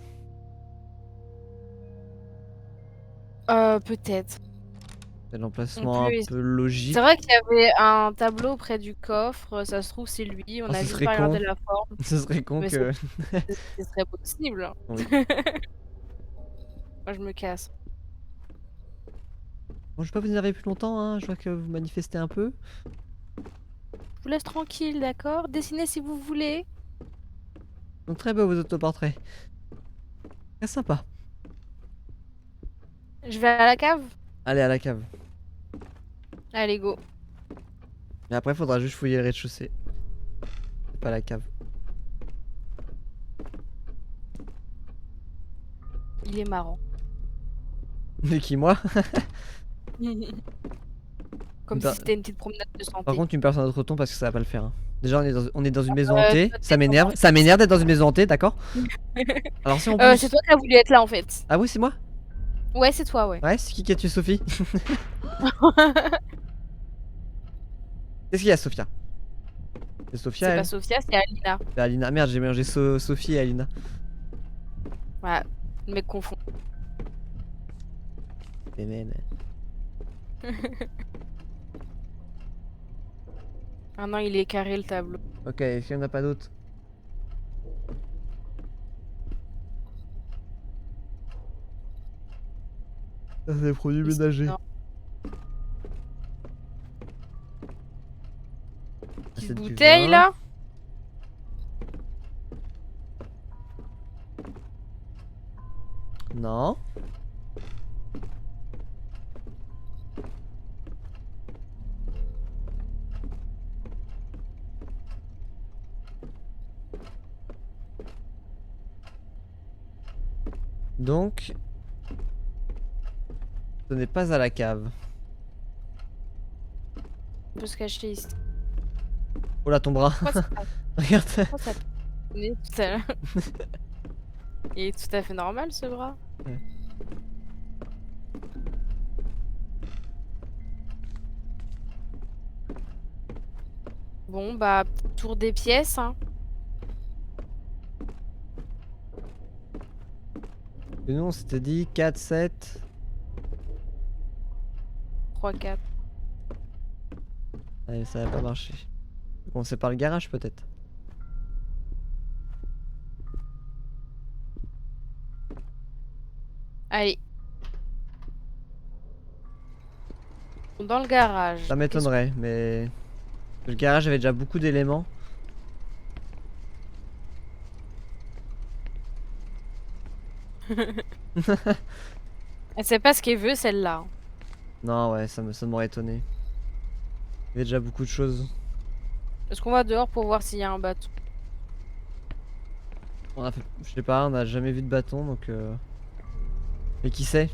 Peut-être. C'est l'emplacement un peut peu logique. C'est vrai qu'il y avait un tableau près du coffre, ça se trouve c'est lui, on Oh, a ce juste serait pas regardé con. la forme, Ce serait con mais que... ce serait possible. Oui. Moi je me casse. Bon, je vais pas vous énerver plus longtemps, hein. Je vois que vous manifestez un peu. Je vous laisse tranquille, d'accord? Dessinez si vous voulez. Donc très beau vos autoportraits. Très sympa. Je vais à la cave? Allez à la cave. Allez, go. Mais après faudra juste fouiller le rez-de-chaussée. C'est pas la cave. Il est marrant. Mais qui moi? Comme Bah, si c'était une petite promenade de santé. Par contre tu me passes un autre ton parce que ça va pas le faire. Hein. Déjà on est dans une maison hantée. toi, t'es Ça m'énerve. dans- Ça m'énerve d'être dans une maison hantée, d'accord? Alors si on plus... C'est toi qui as voulu être là en fait. Ah oui c'est moi? Ouais, c'est toi, ouais. Ouais, c'est qui a tué Sophie? Qu'est-ce qu'il y a Sophia? C'est Sophia C'est elle? pas Sophia, c'est Alina. C'est Alina. Merde j'ai mélangé Sophie et Alina. Voilà, le mec confond. Et même... Ah non, il est carré le tableau. Ok, est-ce qu'il y en a pas d'autres? Ça c'est des produits Ici, ménagers. non. Ah, Petite c'est du bouteille vin. là. Non. Donc, ce n'est pas à la cave. On peut se cacher ici. Oh là, ton bras. Pourquoi ça Regarde. pourquoi ça tenait tout à l'heure? Il est tout à fait normal ce bras. Ouais. Bon bah, tour des pièces hein. Et nous on s'était dit 4, 7. 3, 4. Allez, ça va pas marcher. Bon, c'est par le garage peut-être. Allez. Dans le garage. Ça m'étonnerait, mais le garage avait déjà beaucoup d'éléments. Elle sait pas ce qu'elle veut, celle-là. Non, ouais, ça m'aurait étonné. Il y avait déjà beaucoup de choses. Est-ce qu'on va dehors pour voir s'il y a un bateau? On a fait, je sais pas, on a jamais vu de bâton donc. Mais qui sait?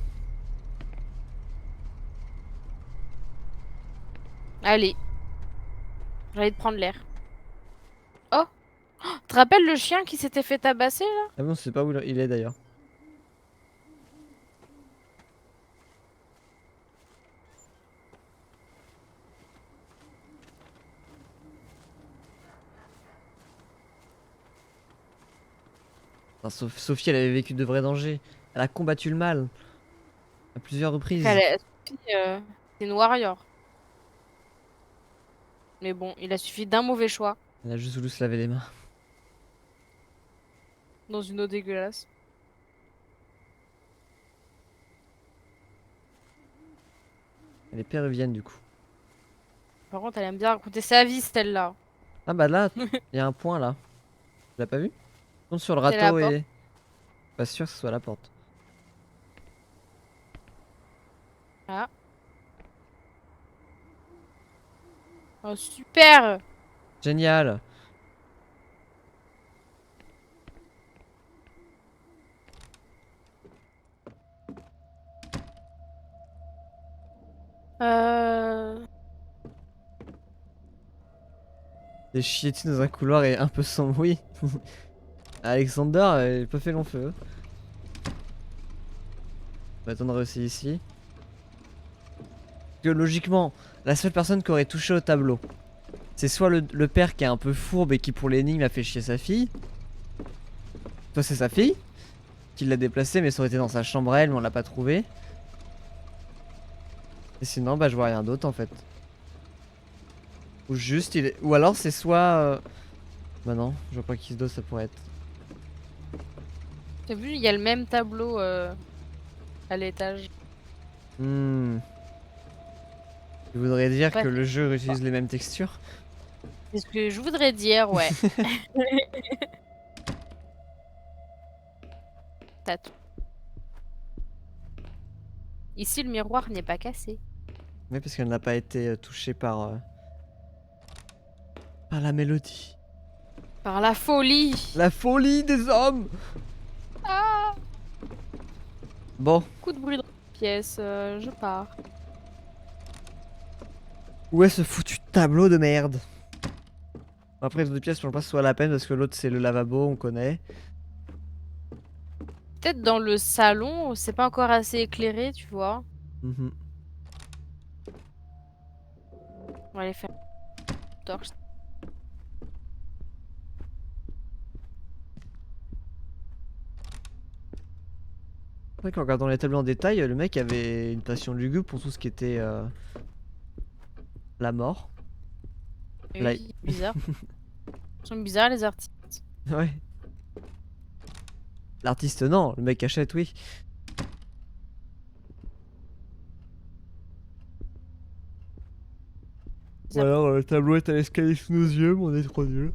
Allez. J'allais te prendre l'air. Oh! Tu te rappelles le chien qui s'était fait tabasser là? Ah bon, on sait pas où il est d'ailleurs. Enfin, Sophie, elle avait vécu de vrais dangers. Elle a combattu le mal à plusieurs reprises. C'est une warrior. Mais bon, il a suffi d'un mauvais choix Elle a juste voulu se laver les mains. dans une eau dégueulasse. Elle est péruvienne du coup. Par contre, elle aime bien raconter sa vie, celle-là. Ah bah là, il y a un point là. Tu l'as pas vu? Compte sur le C'est la râteau porte. et. Pas sûr que ce soit la porte. Ah. Oh, super! Génial! Euh... Des chiétis dans un couloir et un peu sombre, oui. Alexander, il a pas fait long feu. On va attendre aussi ici. Parce que logiquement, la seule personne qui aurait touché au tableau, c'est soit le père qui est un peu fourbe et qui pour l'énigme a fait chier sa fille. Soit c'est sa fille qui l'a déplacé mais ça aurait été dans sa chambre à elle mais on l'a pas trouvé. Et sinon bah je vois rien d'autre en fait. Ou juste il est... Ou alors c'est soit... Bah non, je vois pas qui d'autre ça pourrait être. T'as vu, il y a le même tableau à l'étage. Hmm. Je voudrais dire Pas- que le jeu utilise les mêmes textures. C'est ce que je voudrais dire, ouais. T'as tout. Ici, le miroir n'est pas cassé. Mais parce qu'elle n'a pas été touchée par la mélodie. Par la folie. La folie des hommes. Ah! Bon, Coup de bruit dans la pièce, je pars. où est ce foutu tableau de merde? Après les autres pièces, je pense pas que ce soit la peine parce que l'autre c'est le lavabo, on connaît. Peut-être dans le salon, c'est pas encore assez éclairé, tu vois. Mhm. On va aller faire une torche. C'est vrai qu'en regardant les tableaux en détail, le mec avait une passion lugubre pour tout ce qui était la mort. Là, Oui, bizarre. Ils sont bizarres les artistes. ouais. L'artiste non, le mec achète oui. Ou alors le tableau est à l'escalier sous nos yeux, mais on est trop nuls.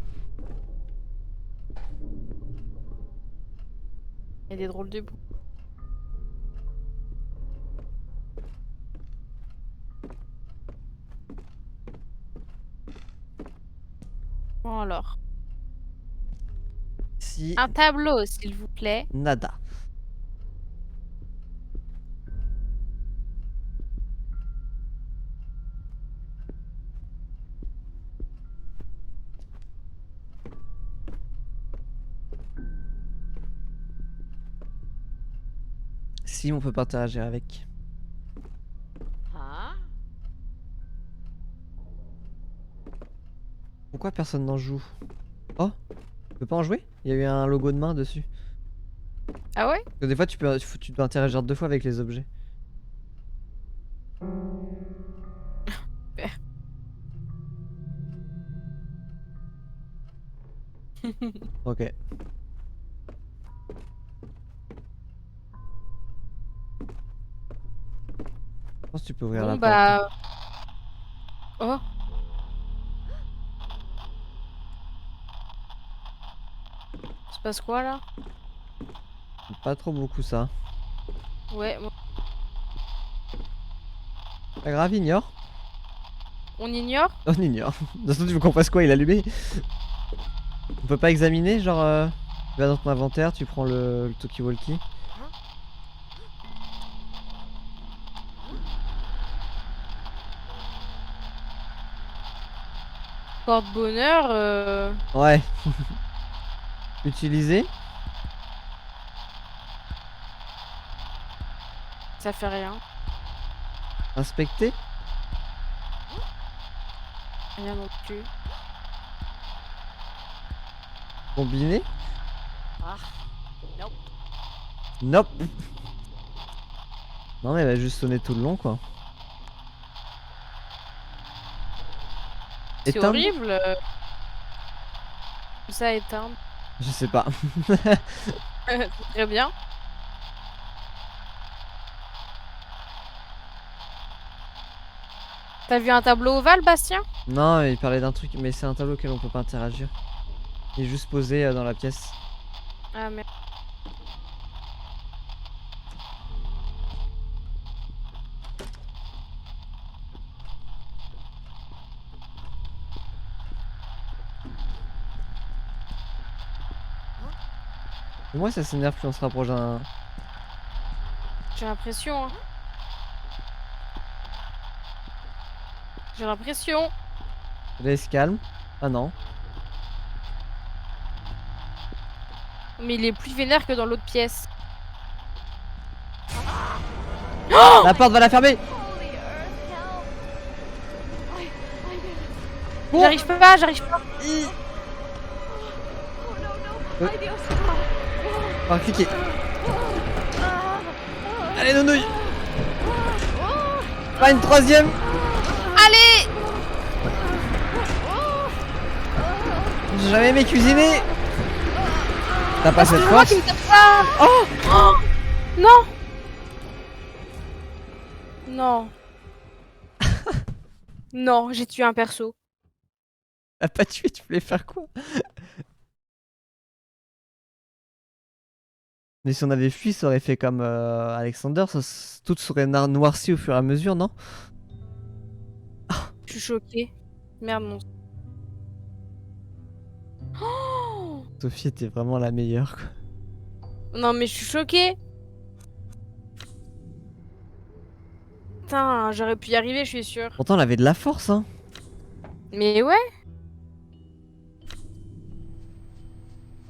Il y a des drôles de bouts. Bon alors. Si, Un tableau, s'il vous plaît. nada. Si on peut pas interagir avec. Huh? Pourquoi personne n'en joue? Oh, tu peux pas en jouer? Il y a eu un logo de main dessus. Ah ouais? Parce que des fois, tu dois interagir 2 fois avec les objets. Super. Ok. Je pense que tu peux ouvrir Bon la porte. bah... Oh. Il se passe quoi là? Pas trop beaucoup ça. Ouais, bon, Pas grave, ignore. on ignore? On ignore. De toute façon, tu veux qu'on fasse quoi? Il est allumé? On peut pas examiner? Genre, tu vas dans ton inventaire, tu prends le talkie-walkie. Porte-bonheur, Ouais. Utiliser. ça fait rien. Inspecter. Rien non plus. Combiner. Ah, nope. Nope. Non, mais elle a juste sonné tout le long, quoi. C'est Éteindre. horrible. Ça éteindre. Je sais pas. C'est très bien. T'as vu un tableau ovale, Bastien? Non, il parlait d'un truc, mais c'est un tableau auquel on peut pas interagir. Il est juste posé dans la pièce. Ah merde. Et moi, ça s'énerve plus on se rapproche d'un. J'ai l'impression. Hein. J'ai l'impression. Là, il se calme. Ah non. Mais il est plus vénère que dans l'autre pièce. La porte va la fermer. Bon. J'arrive pas, j'arrive pas. On va cliquer. Allez, nounouille. Pas une troisième. Allez! J'ai jamais aimé cuisiner. T'as pas cette C'est moi force? qui me tape ça! Oh! Oh! Non! Non. Non, j'ai tué un perso. T'as pas tué, tu voulais faire quoi? Mais si on avait fui, ça aurait fait comme Alexander, tout serait noirci au fur et à mesure, non? Je suis choquée. Merde, non. Oh! Sophie était vraiment la meilleure, quoi. Non, mais je suis choquée. Putain, j'aurais pu y arriver, je suis sûre. Pourtant, elle avait de la force, hein. Mais ouais.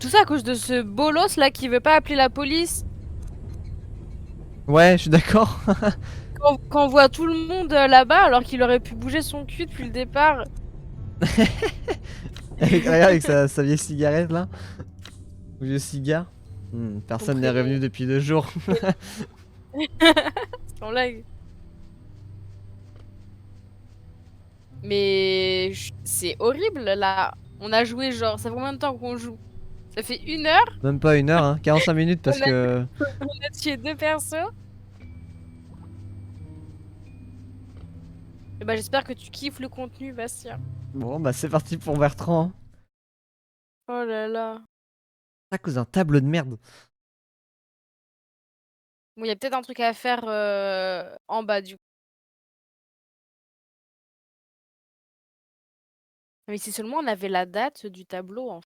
Tout ça à cause de ce bolos là qui veut pas appeler la police. Ouais, je suis d'accord. Quand on voit tout le monde là-bas alors qu'il aurait pu bouger son cul depuis le départ. Regarde avec sa vieille cigarette là. Ou vieux cigare. Personne n'est Compris. revenu depuis 2 jours. Sans blague. Mais c'est horrible là. On a joué genre, ça fait combien de temps qu'on joue? Ça fait 1 heure, Même pas 1 heure, hein. 45 minutes parce On a- que. on a tué 2 persos. Et bah j'espère que tu kiffes le contenu, Bastien. Bon, bah c'est parti pour Bertrand. Hein. Oh là là. À cause d'un tableau de merde. Bon, il y a peut-être un truc à faire en bas du coup. Mais si seulement on avait la date du tableau en fait.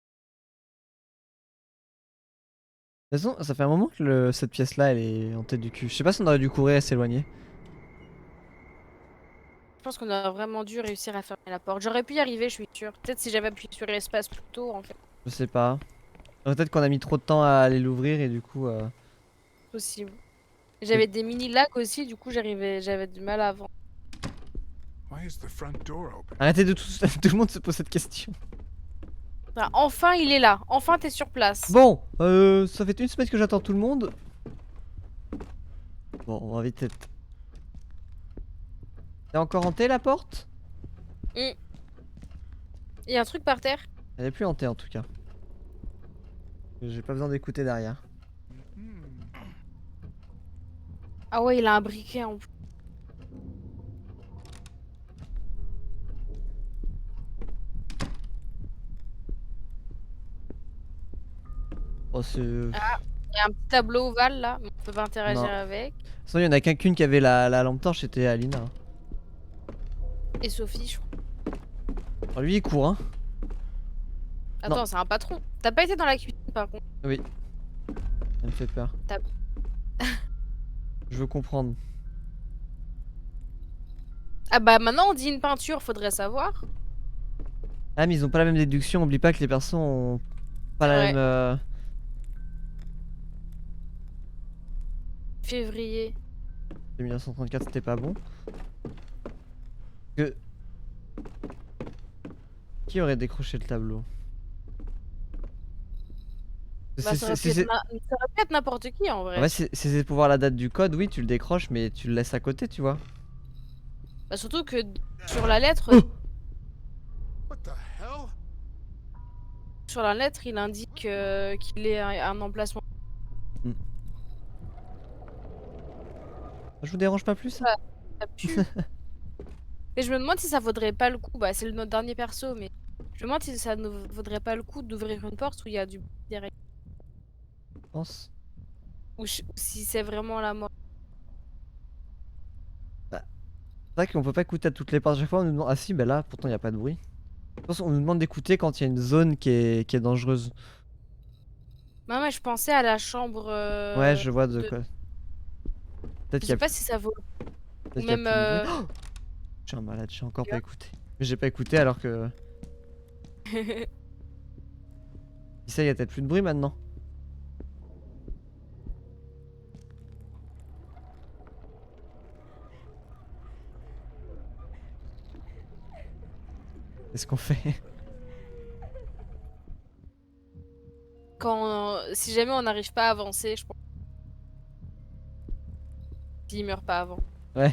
De toute façon, ça fait un moment que cette pièce là elle est en tête du cul. Je sais pas si on aurait dû courir et s'éloigner. Je pense qu'on a vraiment dû réussir à fermer la porte. J'aurais pu y arriver, je suis sûre. Peut-être si j'avais appuyé sur l'espace plus tôt en fait. Je sais pas. Peut-être qu'on a mis trop de temps à aller l'ouvrir et du coup. Possible. J'avais des mini lags aussi, du coup j'avais du mal à vendre. Why is the front door open? Arrêtez de tout le monde se pose cette question. Enfin, enfin, il est là. Enfin, t'es sur place. Bon, ça fait une semaine que j'attends tout le monde. Bon, on va vite être... T'es encore hanté la porte? Il y a un truc par terre. Elle est plus hantée en tout cas. J'ai pas besoin d'écouter derrière. Ah ouais, il a un briquet en plus. Oh, c'est... Il y a un petit tableau ovale là, mais on peut pas interagir Non. avec. Sinon, il y en a qu'une qui avait la lampe torche, c'était Alina. Et Sophie, je crois. Oh, lui, il court, hein. Attends, c'est un patron. T'as pas été dans la cuisine par contre. Oui. Ça me fait peur. T'as- Je veux comprendre. Ah bah maintenant on dit une peinture, faudrait savoir. Ah, mais ils ont pas la même déduction. Oublie pas que les persos ont pas la Ouais. même. Février. 1934, c'était pas bon. Que. Qui aurait décroché le tableau? Bah, ça aurait pu être ça aurait pu être n'importe qui en vrai. Ouais, si c'est pour voir la date du code, oui, tu le décroches, mais tu le laisses à côté, tu vois. Bah, surtout que sur la lettre, What the hell? sur la lettre, il indique qu'il est un emplacement. Je vous dérange pas plus? Ouais. Ça pue. Et je me demande si ça vaudrait pas le coup. Bah, c'est notre dernier perso, mais je me demande si ça ne vaudrait pas le coup d'ouvrir une porte où il y a du derrière. Je pense. Ou si c'est vraiment la mort. C'est vrai qu'on peut pas écouter à toutes les portes. Chaque fois, on nous demande. Ah, si, bah là, pourtant, il y a pas de bruit. Je pense qu'on nous demande d'écouter quand il y a une zone qui est dangereuse. Non, mais je pensais à la chambre. Ouais, je vois de de- quoi. Je Peut-être qu'il y sais a, pas si ça vaut. peut-être Ou qu'il y a même. plus de bruit. Oh, je suis un malade, j'ai encore pas écouté. Mais j'ai pas écouté alors que. Si ça, il y a peut-être plus de bruit maintenant. Qu'est-ce qu'on fait? Si jamais on n'arrive pas à avancer, je pense. S'il meurt pas avant. Ouais.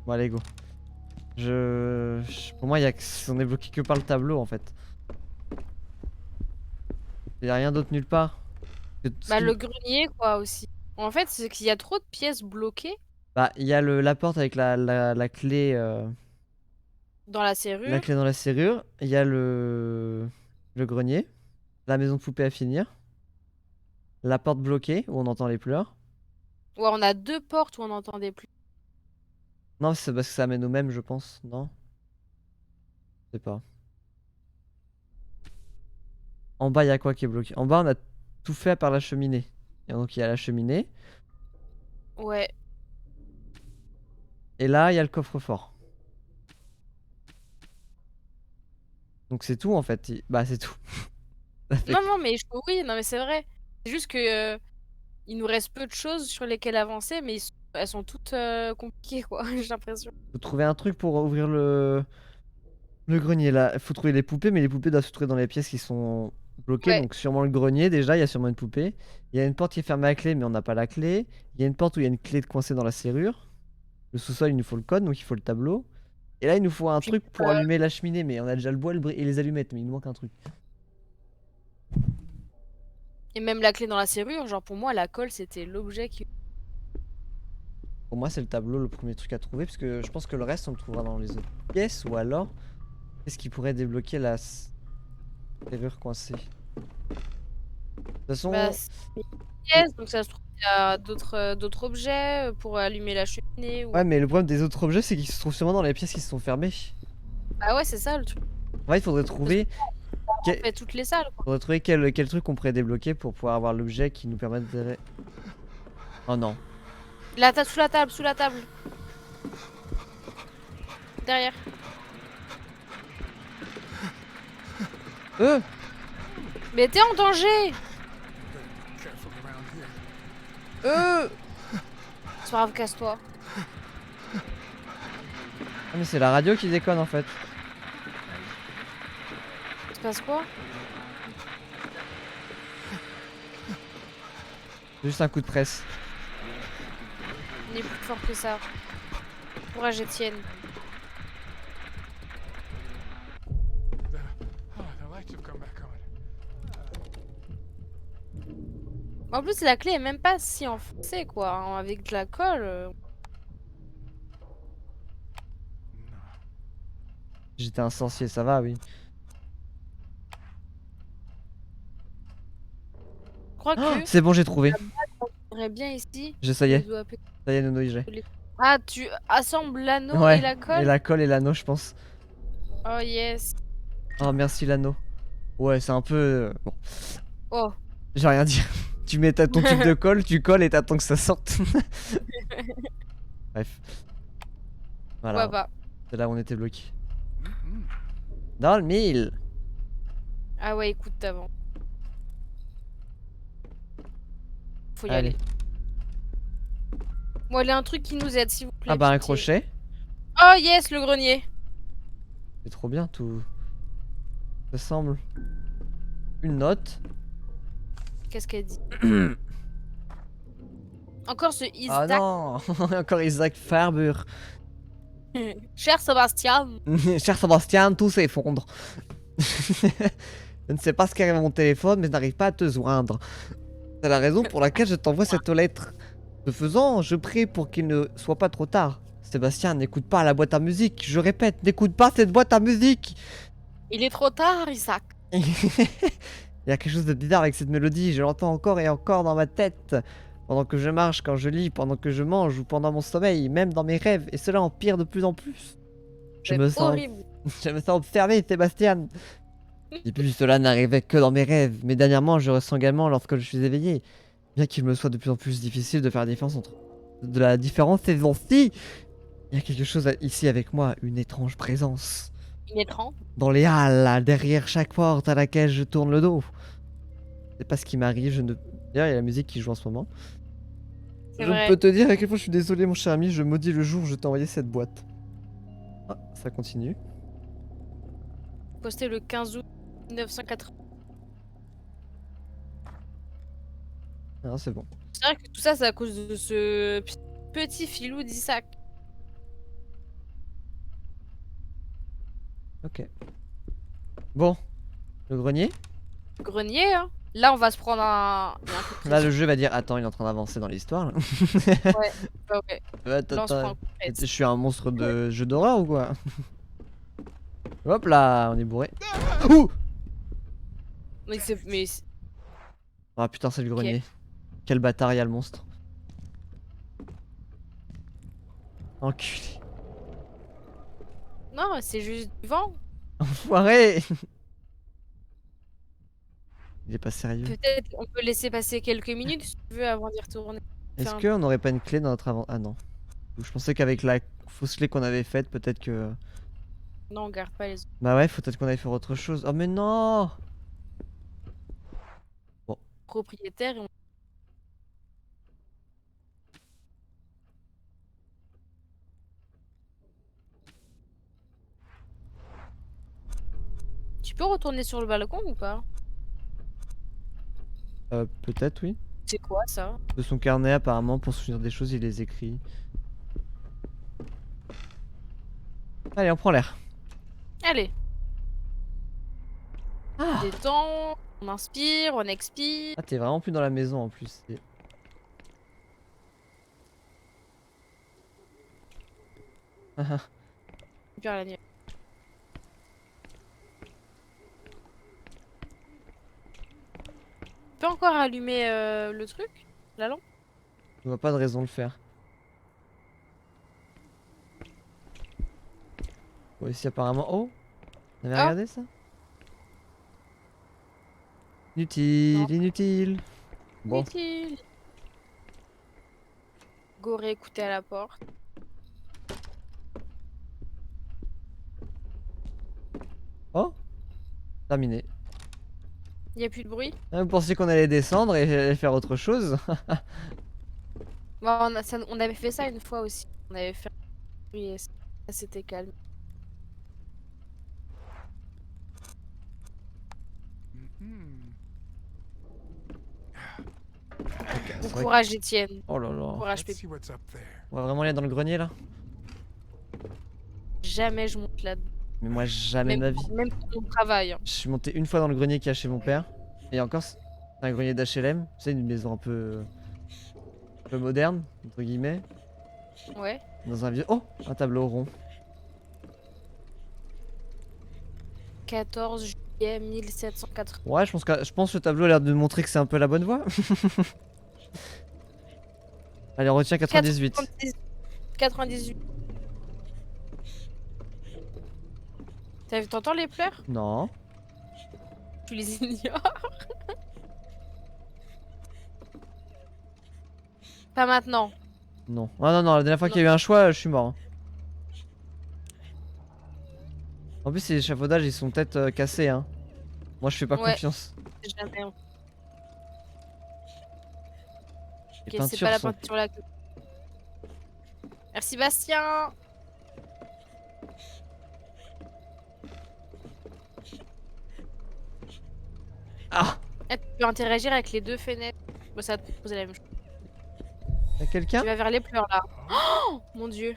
Bon, allez, go. Pour moi, on est bloqué que par le tableau en fait. Il y a rien d'autre nulle part. Bah, le grenier, quoi, aussi. En fait, c'est qu'il y a trop de pièces bloquées Bah, il y a la porte avec la clé. dans la serrure. La clé dans la serrure. Il y a le grenier. La maison de poupée à finir. La porte bloquée où on entend les pleurs. Ouais, on a deux portes où on n'entendait plus. Non, c'est parce que ça amène au même, je pense. Non? Je sais pas. En bas, il y a quoi qui est bloqué? En bas, on a tout fait à part la cheminée. Et donc, il y a la cheminée. Ouais. Et là, il y a le coffre-fort. Donc, c'est tout en fait. Bah, c'est tout. Ça fait Non, non, mais oui, non, mais c'est vrai. C'est juste que il nous reste peu de choses sur lesquelles avancer, mais elles sont toutes compliquées, quoi, j'ai l'impression. Faut trouver un truc pour ouvrir le grenier là. Faut trouver les poupées, mais les poupées doivent se trouver dans les pièces qui sont bloquées. Ouais. Donc sûrement le grenier déjà, il y a sûrement une poupée. Il y a une porte qui est fermée à clé, mais on n'a pas la clé. Il y a une porte où il y a une clé coincée dans la serrure. Le sous-sol, il nous faut le code, donc il faut le tableau. Et là, il nous faut un Puis, truc pour allumer la cheminée, mais on a déjà le bois et les allumettes, mais il nous manque un truc. Et même la clé dans la serrure, genre pour moi, la colle, c'était l'objet qui. Pour moi, c'est le tableau, le premier truc à trouver, parce que je pense que le reste, on le trouvera dans les autres pièces, ou alors, qu'est-ce qui pourrait débloquer la serrure coincée? De toute façon, Bah, c'est une pièce, donc ça se trouve, il y a d'autres objets pour allumer la cheminée. Ou... ouais, mais le problème des autres objets, c'est qu'ils se trouvent sûrement dans les pièces qui se sont fermées. Bah ouais, c'est ça le truc. Ouais, il faudrait trouver, On fait toutes les salles, quoi. faudrait trouver quel truc on pourrait débloquer pour pouvoir avoir l'objet qui nous permette de... Oh non. Là, t'as sous la table, sous la table. Derrière. Mais t'es en danger! Careful around here. C'est pas grave, casse-toi. Ah, mais c'est la radio qui déconne en fait. se passe quoi? Juste un coup de presse. On est plus fort que ça. Courage, Étienne. The lights have come back on. En plus, la clé est même pas si enfoncée, quoi. Hein, avec de la colle. No. J'étais un sorcier, ça va, oui. Je crois Oh, que c'est bon, j'ai trouvé. j'aimerais bien ici. Ça y est, Je dois appeler- ça y est, Nono, y j'ai. Ah, tu assembles l'anneau Ouais, et la colle? et la colle et l'anneau, je pense. Oh yes. Oh, merci l'anneau. Ouais, c'est un peu... Bon, Oh. j'ai rien à dire. Tu mets ton tube de colle, tu colles et t'attends que ça sorte. Bref. Voilà, Ouais, bah. c'est là où on était bloqué. Mm-hmm. Dans le mille. Ah ouais, écoute, avant. Faut y Allez. aller. Bon, allez, un truc qui nous aide, s'il vous plaît. Ah bah un pitié. crochet. Oh yes, le grenier. C'est trop bien, tout... Ça semble. Une note. Qu'est-ce qu'elle dit? Encore ce Ah Isaac. non. Encore Isaac Farber. Cher Sébastien. Cher Sébastien, tout s'effondre. Je ne sais pas ce qu'arrive à mon téléphone, mais je n'arrive pas à te joindre. C'est la raison pour laquelle je t'envoie cette lettre. Ce faisant, je prie pour qu'il ne soit pas trop tard. Sébastien, n'écoute pas la boîte à musique. Je répète, n'écoute pas cette boîte à musique. Il est trop tard, Isaac. Il y a quelque chose de bizarre avec cette mélodie. Je l'entends encore et encore dans ma tête. Pendant que je marche, quand je lis, pendant que je mange ou pendant mon sommeil, même dans mes rêves. Et cela empire de plus en plus. Je C'est me sens... horrible. Je me sens observé, Sébastien. Et puis cela n'arrivait que dans mes rêves, mais dernièrement je ressens également lorsque je suis éveillé. Bien qu'il me soit de plus en plus difficile de faire la différence entre de la différence ces jours-ci, il y a quelque chose ici avec moi, une étrange présence. Il est 30. Dans les halles, là, derrière chaque porte à laquelle je tourne le dos. C'est pas ce qui m'arrive, je ne... D'ailleurs il y a la musique qui joue en ce moment. C'est Je vrai. peux te dire à quel point je suis désolé mon cher ami, je maudis le jour où je t'ai envoyé cette boîte. Ah, ça continue. Posté le 15 août 1980. Ah c'est bon. C'est vrai que tout ça, c'est à cause de ce petit filou d'Isaac. Ok. Bon. Le grenier. Grenier, hein. Là, on va se prendre un. Il y a un coup de Là, le pression. jeu va dire attends, il est en train d'avancer dans l'histoire. Là. Ouais, ouais. Attends, Là, on se prend un attends. coup de pression. Je suis un monstre de jeu d'horreur ou quoi? Hop là, on est bourré. Ouh! Mais c'est- Ah putain, c'est le grenier. Quel bâtard, il y a le monstre. Enculé. Non, c'est juste du vent. Enfoiré! Il est pas sérieux. Peut-être on peut laisser passer quelques minutes si tu veux avant d'y retourner. Est-ce Enfin, qu'on aurait pas une clé dans notre avant... Ah non. Je pensais qu'avec la fausse clé qu'on avait faite, peut-être que... non, on garde pas les autres. Bah ouais, faut peut-être qu'on aille faire autre chose. Oh mais non! Propriétaires. Et on- Tu peux retourner sur le balcon ou pas? Peut-être oui. C'est quoi ça? De son carnet apparemment, pour se souvenir des choses, il les écrit. Allez, on prend l'air. Allez, Ah, détend, on inspire, on expire. ah t'es vraiment plus dans la maison en plus. Bien la nuit. Tu peux encore allumer le truc? La lampe? Je vois pas de raison de le faire. Bon, ici apparemment... Oh! On avait Ah. regardé ça? Inutile, Non. inutile. Bon, Inutile. Go réécouter à la porte. oh! Terminé. Y a plus de bruit? Ah, vous pensiez qu'on allait descendre et faire autre chose? Bon, on avait fait ça une fois aussi. On avait fait un bruit et ça s'était calme. guess. Bon vrai que- courage, Étienne. Oh là là. Courage, Let's Pépé. see what's up there. On va vraiment aller dans le grenier là? Jamais je monte là-dedans. Mais moi, jamais de ma vie. Même pour mon travail. Hein. Je suis monté une fois dans le grenier qu'il y a chez mon père. Et encore, c'est un grenier d'HLM. C'est une maison un peu moderne, entre guillemets. Ouais. Dans un vieux. Oh! Un tableau rond. 14 juillet 1780. Ouais, je pense que le tableau a l'air de montrer que c'est un peu la bonne voie. Allez, on retient 98. 98. T'entends les pleurs? Non. Tu les ignores? Pas maintenant. Non. Ah non, non, la dernière fois qu'il y a eu un choix, je suis mort. Hein. En plus, les échafaudages, ils sont peut-être cassés. Hein. Moi, je fais pas Ouais. confiance. Jamais. Les Ok, c'est peintures pas la sont... peinture là. Merci Bastien. Ah! Tu peux interagir avec les deux fenêtres. Bon, ça va te poser la même chose. Y'a quelqu'un? Tu vas vers les pleurs là. Oh mon dieu.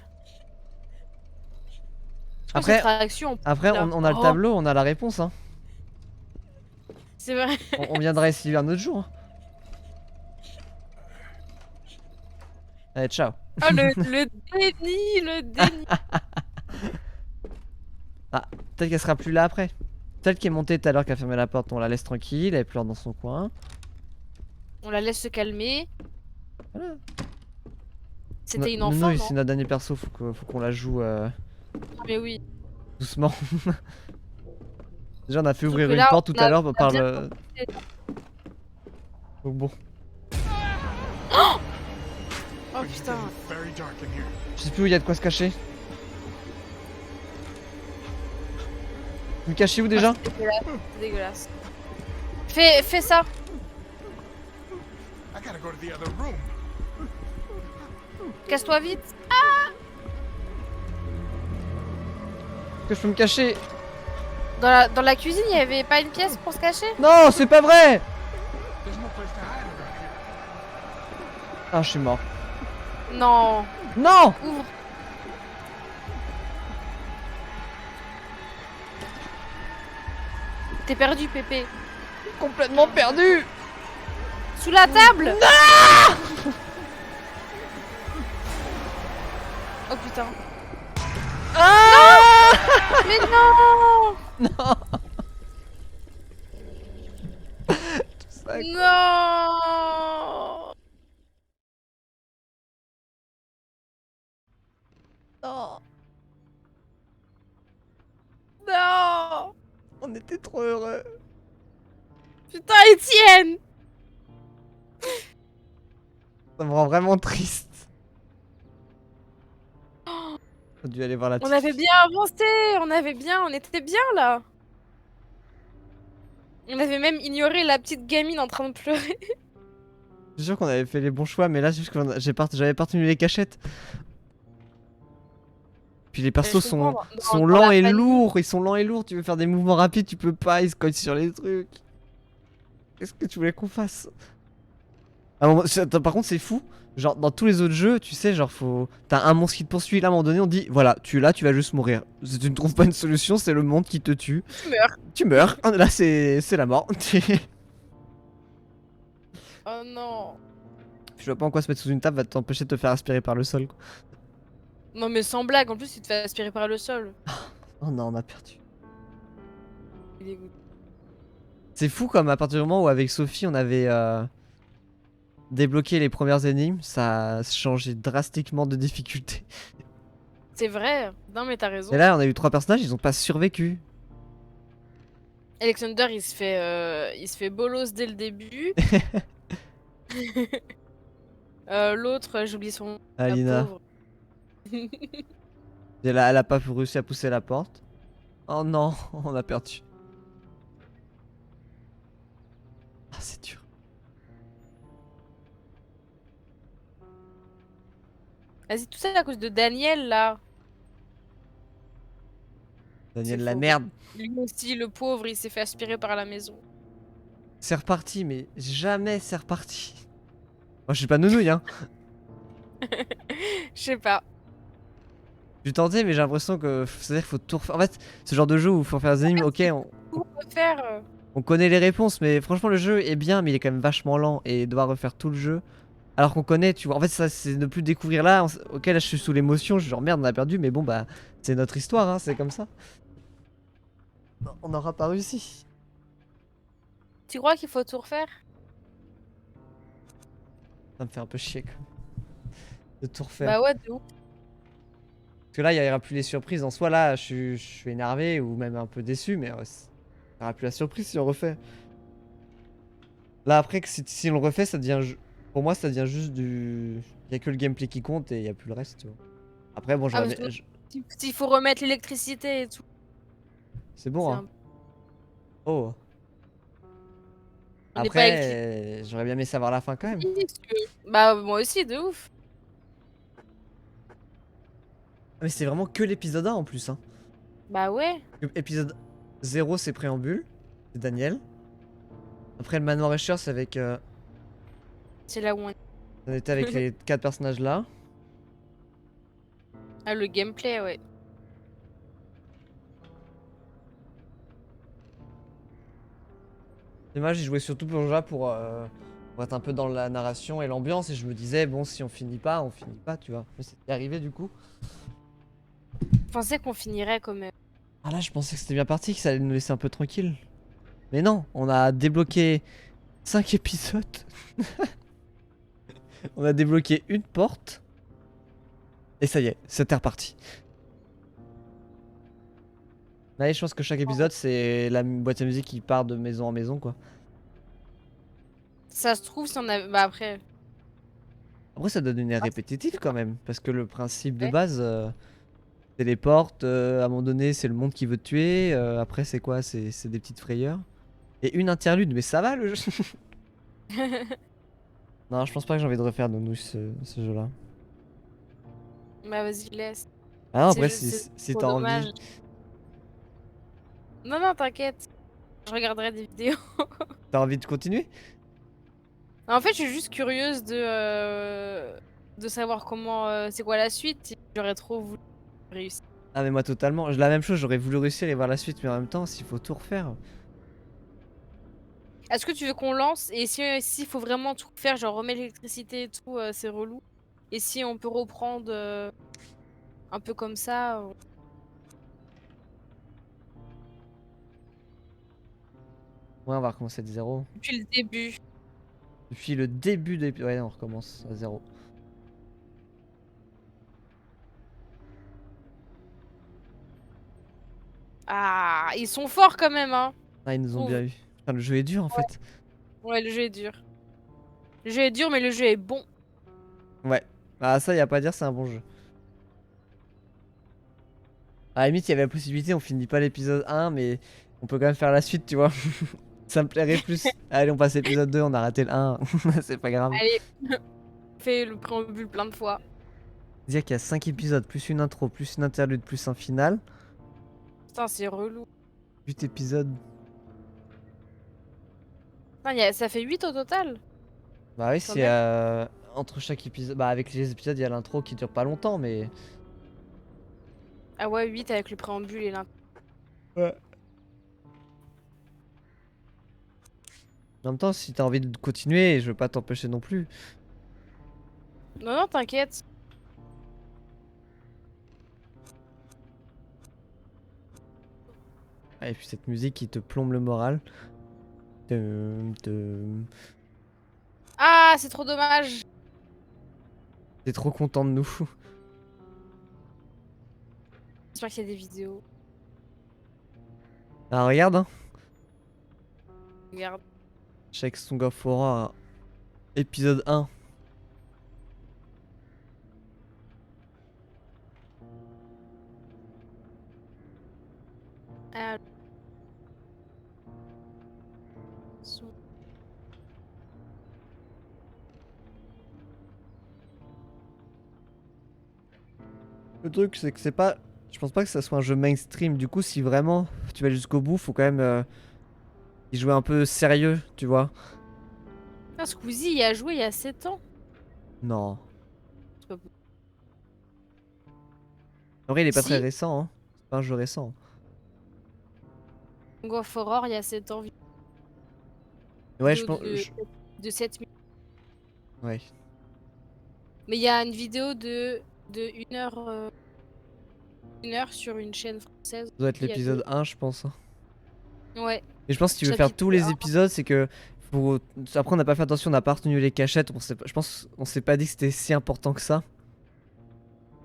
Je pense Après- que cette réaction, Après, là. on a le Oh. tableau, on a la réponse. Hein. c'est vrai. On viendra essayer un autre jour. Hein. Allez, ciao. Oh le déni, le déni. Peut-être qu'elle sera plus là après. Celle qui est montée tout à l'heure, qui a fermé la porte, on la laisse tranquille, elle pleure dans son coin. On la laisse se calmer. Voilà. C'était une Non, enfant, non, non, c'est notre dernier perso, faut qu'on la joue Mais oui. doucement. Déjà, on a fait Sauf ouvrir que une là, porte tout on a- à l'heure on a par bien le. Donc bon, Oh putain. Very dark in here. je sais plus où il y a de quoi se cacher. Vous me cachez où déjà? C'est dégueulasse. C'est dégueulasse. Fais ça. I gotta go to the other room. Casse-toi vite. Que je peux me cacher? Dans la cuisine, il y avait pas une pièce pour se cacher? Non, c'est pas vrai! There's no place to hide around here. Ah, je suis mort. Non. Non! Ouvre. T'es perdu, Pépé. Complètement perdu! Sous la table. Oh putain. Ah! Mais non. Non! Ça- Non. Non! Non. On était trop heureux. Putain, Étienne. Ça me rend vraiment triste. Faut dû aller voir la On petite avait fille. bien avancé. On était bien là. On avait même ignoré la petite gamine en train de pleurer. Je suis sûr qu'on avait fait les bons choix, mais là, c'est juste que j'avais pas retenu les cachettes. Puis les persos Je sont, comprends, sont dans lents la et panique. lourds. Ils sont lents et lourds. Tu veux faire des mouvements rapides, tu peux pas. Ils se cognent sur les trucs. Qu'est-ce que tu voulais qu'on fasse? À un moment- attends, par contre, c'est fou. Genre, dans tous les autres jeux, tu sais, genre, t'as un monstre qui te poursuit. Là, à un moment donné, on dit voilà, tu es là, tu vas juste mourir. Si tu ne trouves pas une solution, c'est le monde qui te tue. Tu meurs. Tu meurs. Là, c'est la mort. Oh non. Je vois pas en quoi se mettre sous une table va t'empêcher de te faire aspirer par le sol. Quoi. Non mais sans blague, en plus tu te fais aspirer par le sol. Oh non, on a perdu. Il est dégoûté. C'est fou comme à partir du moment où avec Sophie on avait débloqué les premières énigmes, ça a changé drastiquement de difficulté. C'est vrai. Non mais t'as raison. Et là on a eu 3 personnages, ils ont pas survécu. Alexander il se fait bolos dès le début. L'autre, j'oublie son nom. la Alina. pauvre. Et là, elle a pas réussi à pousser la porte. Oh non, on a perdu. Ah c'est dur. Vas-y, tout ça à cause de Daniel là. Daniel C'est la faux. merde. Lui aussi, le pauvre, il s'est fait aspirer par la maison. C'est reparti, mais jamais c'est reparti. Moi, je suis pas nounouille, hein. Je sais pas. Je suis tenté, mais j'ai l'impression que. C'est-à-dire qu'il faut tout refaire. En fait, ce genre de jeu où il faut faire des énigmes, ok, Tout refaire. on connaît les réponses, mais franchement, le jeu est bien, mais il est quand même vachement lent. Et devoir refaire tout le jeu. Alors qu'on connaît, tu vois. En fait, ça, c'est ne plus découvrir là. Ok, là, je suis sous l'émotion. Je suis genre merde, on a perdu, mais bon, bah, c'est notre histoire, hein, c'est comme ça. On n'aura pas réussi. Tu crois qu'il faut tout refaire? Ça me fait un peu chier, quoi, de tout refaire. Bah ouais, de ouf. Parce que là, il n'y aura plus les surprises. En soi, là, je suis énervé ou même un peu déçu, mais il n'y aura plus la surprise si on refait. Là, après, que si on le refait, ça devient. Pour moi, ça devient juste du. Il n'y a que le gameplay qui compte et il n'y a plus le reste, tu vois. Après, bon, Ah, j'aurais parce bien. que s'il faut remettre l'électricité et tout. C'est bon, C'est hein. un- Oh. On n'est pas électrique. Après, j'aurais bien aimé savoir la fin quand même. Bah moi aussi, de ouf. Ah, mais c'est vraiment que l'épisode 1 en plus, hein. Bah ouais. Épisode 0, c'est Préambule. C'est Daniel. Après, le Manoir Escher, c'est avec. C'est là où On était avec les 4 personnages là. Ah, le gameplay, ouais. Dommage, j'y jouais surtout pour être un peu dans la narration et l'ambiance. Et je me disais, bon, si on finit pas, on finit pas, tu vois. Mais c'est arrivé du coup. Je pensais qu'on finirait quand même. Ah là, je pensais que c'était bien parti, que ça allait nous laisser un peu tranquille. Mais non, on a débloqué 5 épisodes. On a débloqué une porte. Et ça y est, c'était reparti. Là, je pense que chaque épisode, c'est la boîte à musique qui part de maison en maison, quoi. Ça se trouve, si on a. Bah après. Après, ça donne une air répétitive quand même. Parce que le principe de Ouais. base, c'est les portes. À un moment donné, c'est le monde qui veut te tuer. Après, c'est quoi? C'est des petites frayeurs. Et une interlude, mais ça va le jeu. Non, je pense pas que j'ai envie de refaire ce jeu-là. Bah vas-y, laisse. Ah non, C'est après, juste- c'est si trop t'as dommage. envie. Non, non, t'inquiète. Je regarderai des vidéos. T'as envie de continuer? En fait, je suis juste curieuse de savoir comment. C'est quoi la suite. J'aurais trop voulu réussir. Ah, mais moi, totalement. La même chose, j'aurais voulu réussir et voir la suite, mais en même temps, s'il faut tout refaire. Est-ce que tu veux qu'on lance? Et s'il faut vraiment tout faire, genre remettre l'électricité et tout, c'est relou. Et si on peut reprendre un peu comme ça. Ouais, on va recommencer de zéro. Depuis le début. Depuis le début de l'épisode. Ouais, on recommence à zéro. Ah, ils sont forts quand même, hein. Ah, ils nous ont Trouve. bien eu. Putain, le jeu est dur en fait. Ouais, le jeu est dur. Le jeu est dur, mais le jeu est bon. Ouais. Ah, ça, y a pas à dire, c'est un bon jeu. À la limite, il y avait la possibilité, on finit pas l'épisode 1, mais on peut quand même faire la suite, tu vois. Ça me plairait plus. Allez, on passe à l'épisode 2, on a raté le 1. C'est pas grave. Allez, fais le préambule plein de fois. Dire qu'il y a 5 épisodes, plus une intro, plus une interlude, plus un final. Putain, c'est relou. 8 épisodes. Putain, ça fait 8 au total. Bah oui, Quand c'est même. entre chaque épisode. Bah, avec les épisodes, il y a l'intro qui dure pas longtemps, mais. Ah ouais, 8 avec le préambule et l'intro. Ouais. En même temps, si t'as envie de continuer, je veux pas t'empêcher non plus. Non, non, t'inquiète. Ah, et puis cette musique qui te plombe le moral. T'es Ah, c'est trop dommage. trop content de nous. J'espère qu'il y a des vidéos. Ah, regarde, hein. Regarde. Shake Song of Horror, épisode 1. Ah. Le truc, c'est que c'est pas. Je pense pas que ça soit un jeu mainstream. Du coup, si vraiment tu vas jusqu'au bout, faut quand même y jouer un peu sérieux, tu vois. Ah, Squeezie y a joué il y a 7 ans. Non. C'est pas possible. En vrai, il est pas très Si. récent, hein. C'est pas un jeu récent. Song of Horror, il y a cette Ouais, je vidéo pense. de 7 minutes. Ouais. Mais il y a une vidéo de 1 heure sur une chaîne française. Ça doit être Il y a l'épisode 1, je pense, hein. Ouais, Et je pense que si tu veux faire chapitre tous 1. les épisodes, c'est que. Après, on n'a pas fait attention, on n'a pas retenu les cachettes. Je pense on s'est pas dit que c'était si important que ça.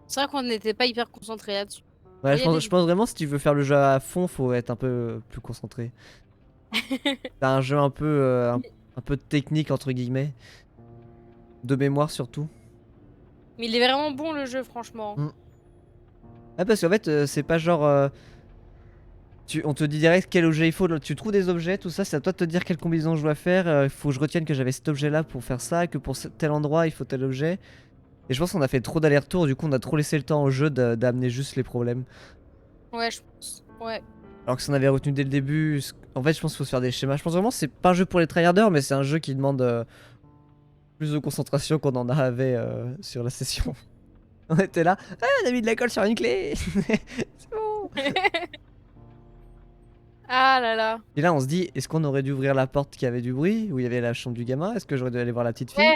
C'est vrai qu'on n'était pas hyper concentré là-dessus. Ouais, Mais il y a des je pense vraiment, si tu veux faire le jeu à fond, faut être un peu plus concentré. C'est un jeu un peu, un peu technique, entre guillemets. De mémoire, surtout. Mais il est vraiment bon le jeu, franchement. Mm. Ah, parce qu'en fait, c'est pas genre. On te dit direct quel objet il faut. Tu trouves des objets, tout ça, c'est à toi de te dire quelle combinaison je dois faire. Il faut que je retienne que j'avais cet objet là pour faire ça, que pour tel endroit il faut tel objet. Et je pense qu'on a fait trop d'allers-retours, du coup on a trop laissé le temps au jeu d'amener juste les problèmes. Ouais, je pense. Ouais. Alors que si on avait retenu dès le début, en fait je pense qu'il faut se faire des schémas. Je pense vraiment que c'est pas un jeu pour les tryharders, mais c'est un jeu qui demande plus de concentration qu'on en avait sur la session. On était là, ah, on a mis de la colle sur une clé. C'est bon. Ah là là. Et là on se dit, est-ce qu'on aurait dû ouvrir la porte qui avait du bruit, où il y avait la chambre du gamin? Est-ce que j'aurais dû aller voir la petite fille? Ouais,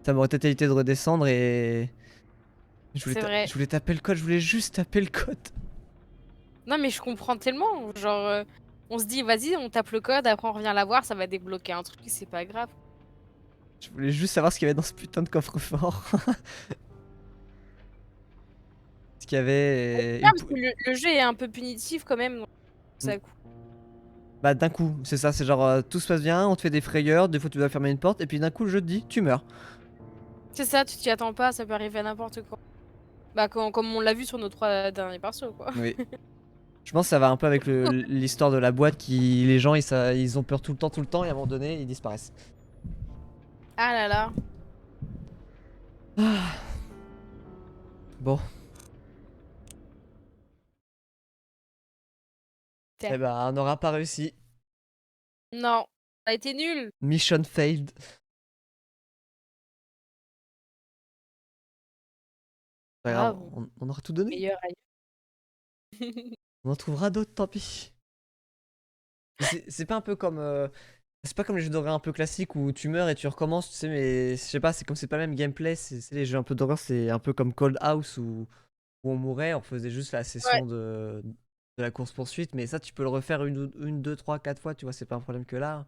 Ça m'aurait peut-être évité de redescendre et... c'est vrai. Je voulais taper le code, je voulais juste taper le code. Non, mais je comprends tellement. Genre, on se dit, vas-y, on tape le code, après on revient la voir, ça va débloquer un truc, c'est pas grave. Je voulais juste savoir ce qu'il y avait dans ce putain de coffre-fort. Ce qu'il y avait... Ah, parce que le jeu est un peu punitif quand même, donc ça coûte. Bah d'un coup, c'est ça, c'est genre tout se passe bien, on te fait des frayeurs, des fois tu dois fermer une porte, et puis d'un coup le jeu te dit, tu meurs. C'est ça, tu t'y attends pas, ça peut arriver à n'importe quoi. Bah, comme on l'a vu sur nos 3 derniers persos, quoi. Oui. Je pense que ça va un peu avec l'histoire de la boîte qui... Les gens, ils ont peur tout le temps, et à un moment donné, ils disparaissent. Ah là là. Bon. Tiens. Eh bah, on n'aura pas réussi. Non, ça a été nul. Mission failed. Pas grave, Bravo. on aura tout donné. Meilleur aïe. On en trouvera d'autres, tant pis. C'est pas un peu comme... C'est pas comme les jeux d'horreur un peu classiques où tu meurs et tu recommences, tu sais, mais je sais pas, c'est comme c'est pas le même gameplay. C'est les jeux un peu d'horreur, c'est un peu comme Cold House où on mourait, on faisait juste la Ouais. session de la course-poursuite, mais ça tu peux le refaire une, deux, trois, quatre fois, tu vois, c'est pas un problème que là.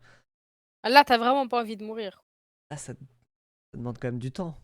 Là, t'as vraiment pas envie de mourir. Là, ça demande quand même du temps.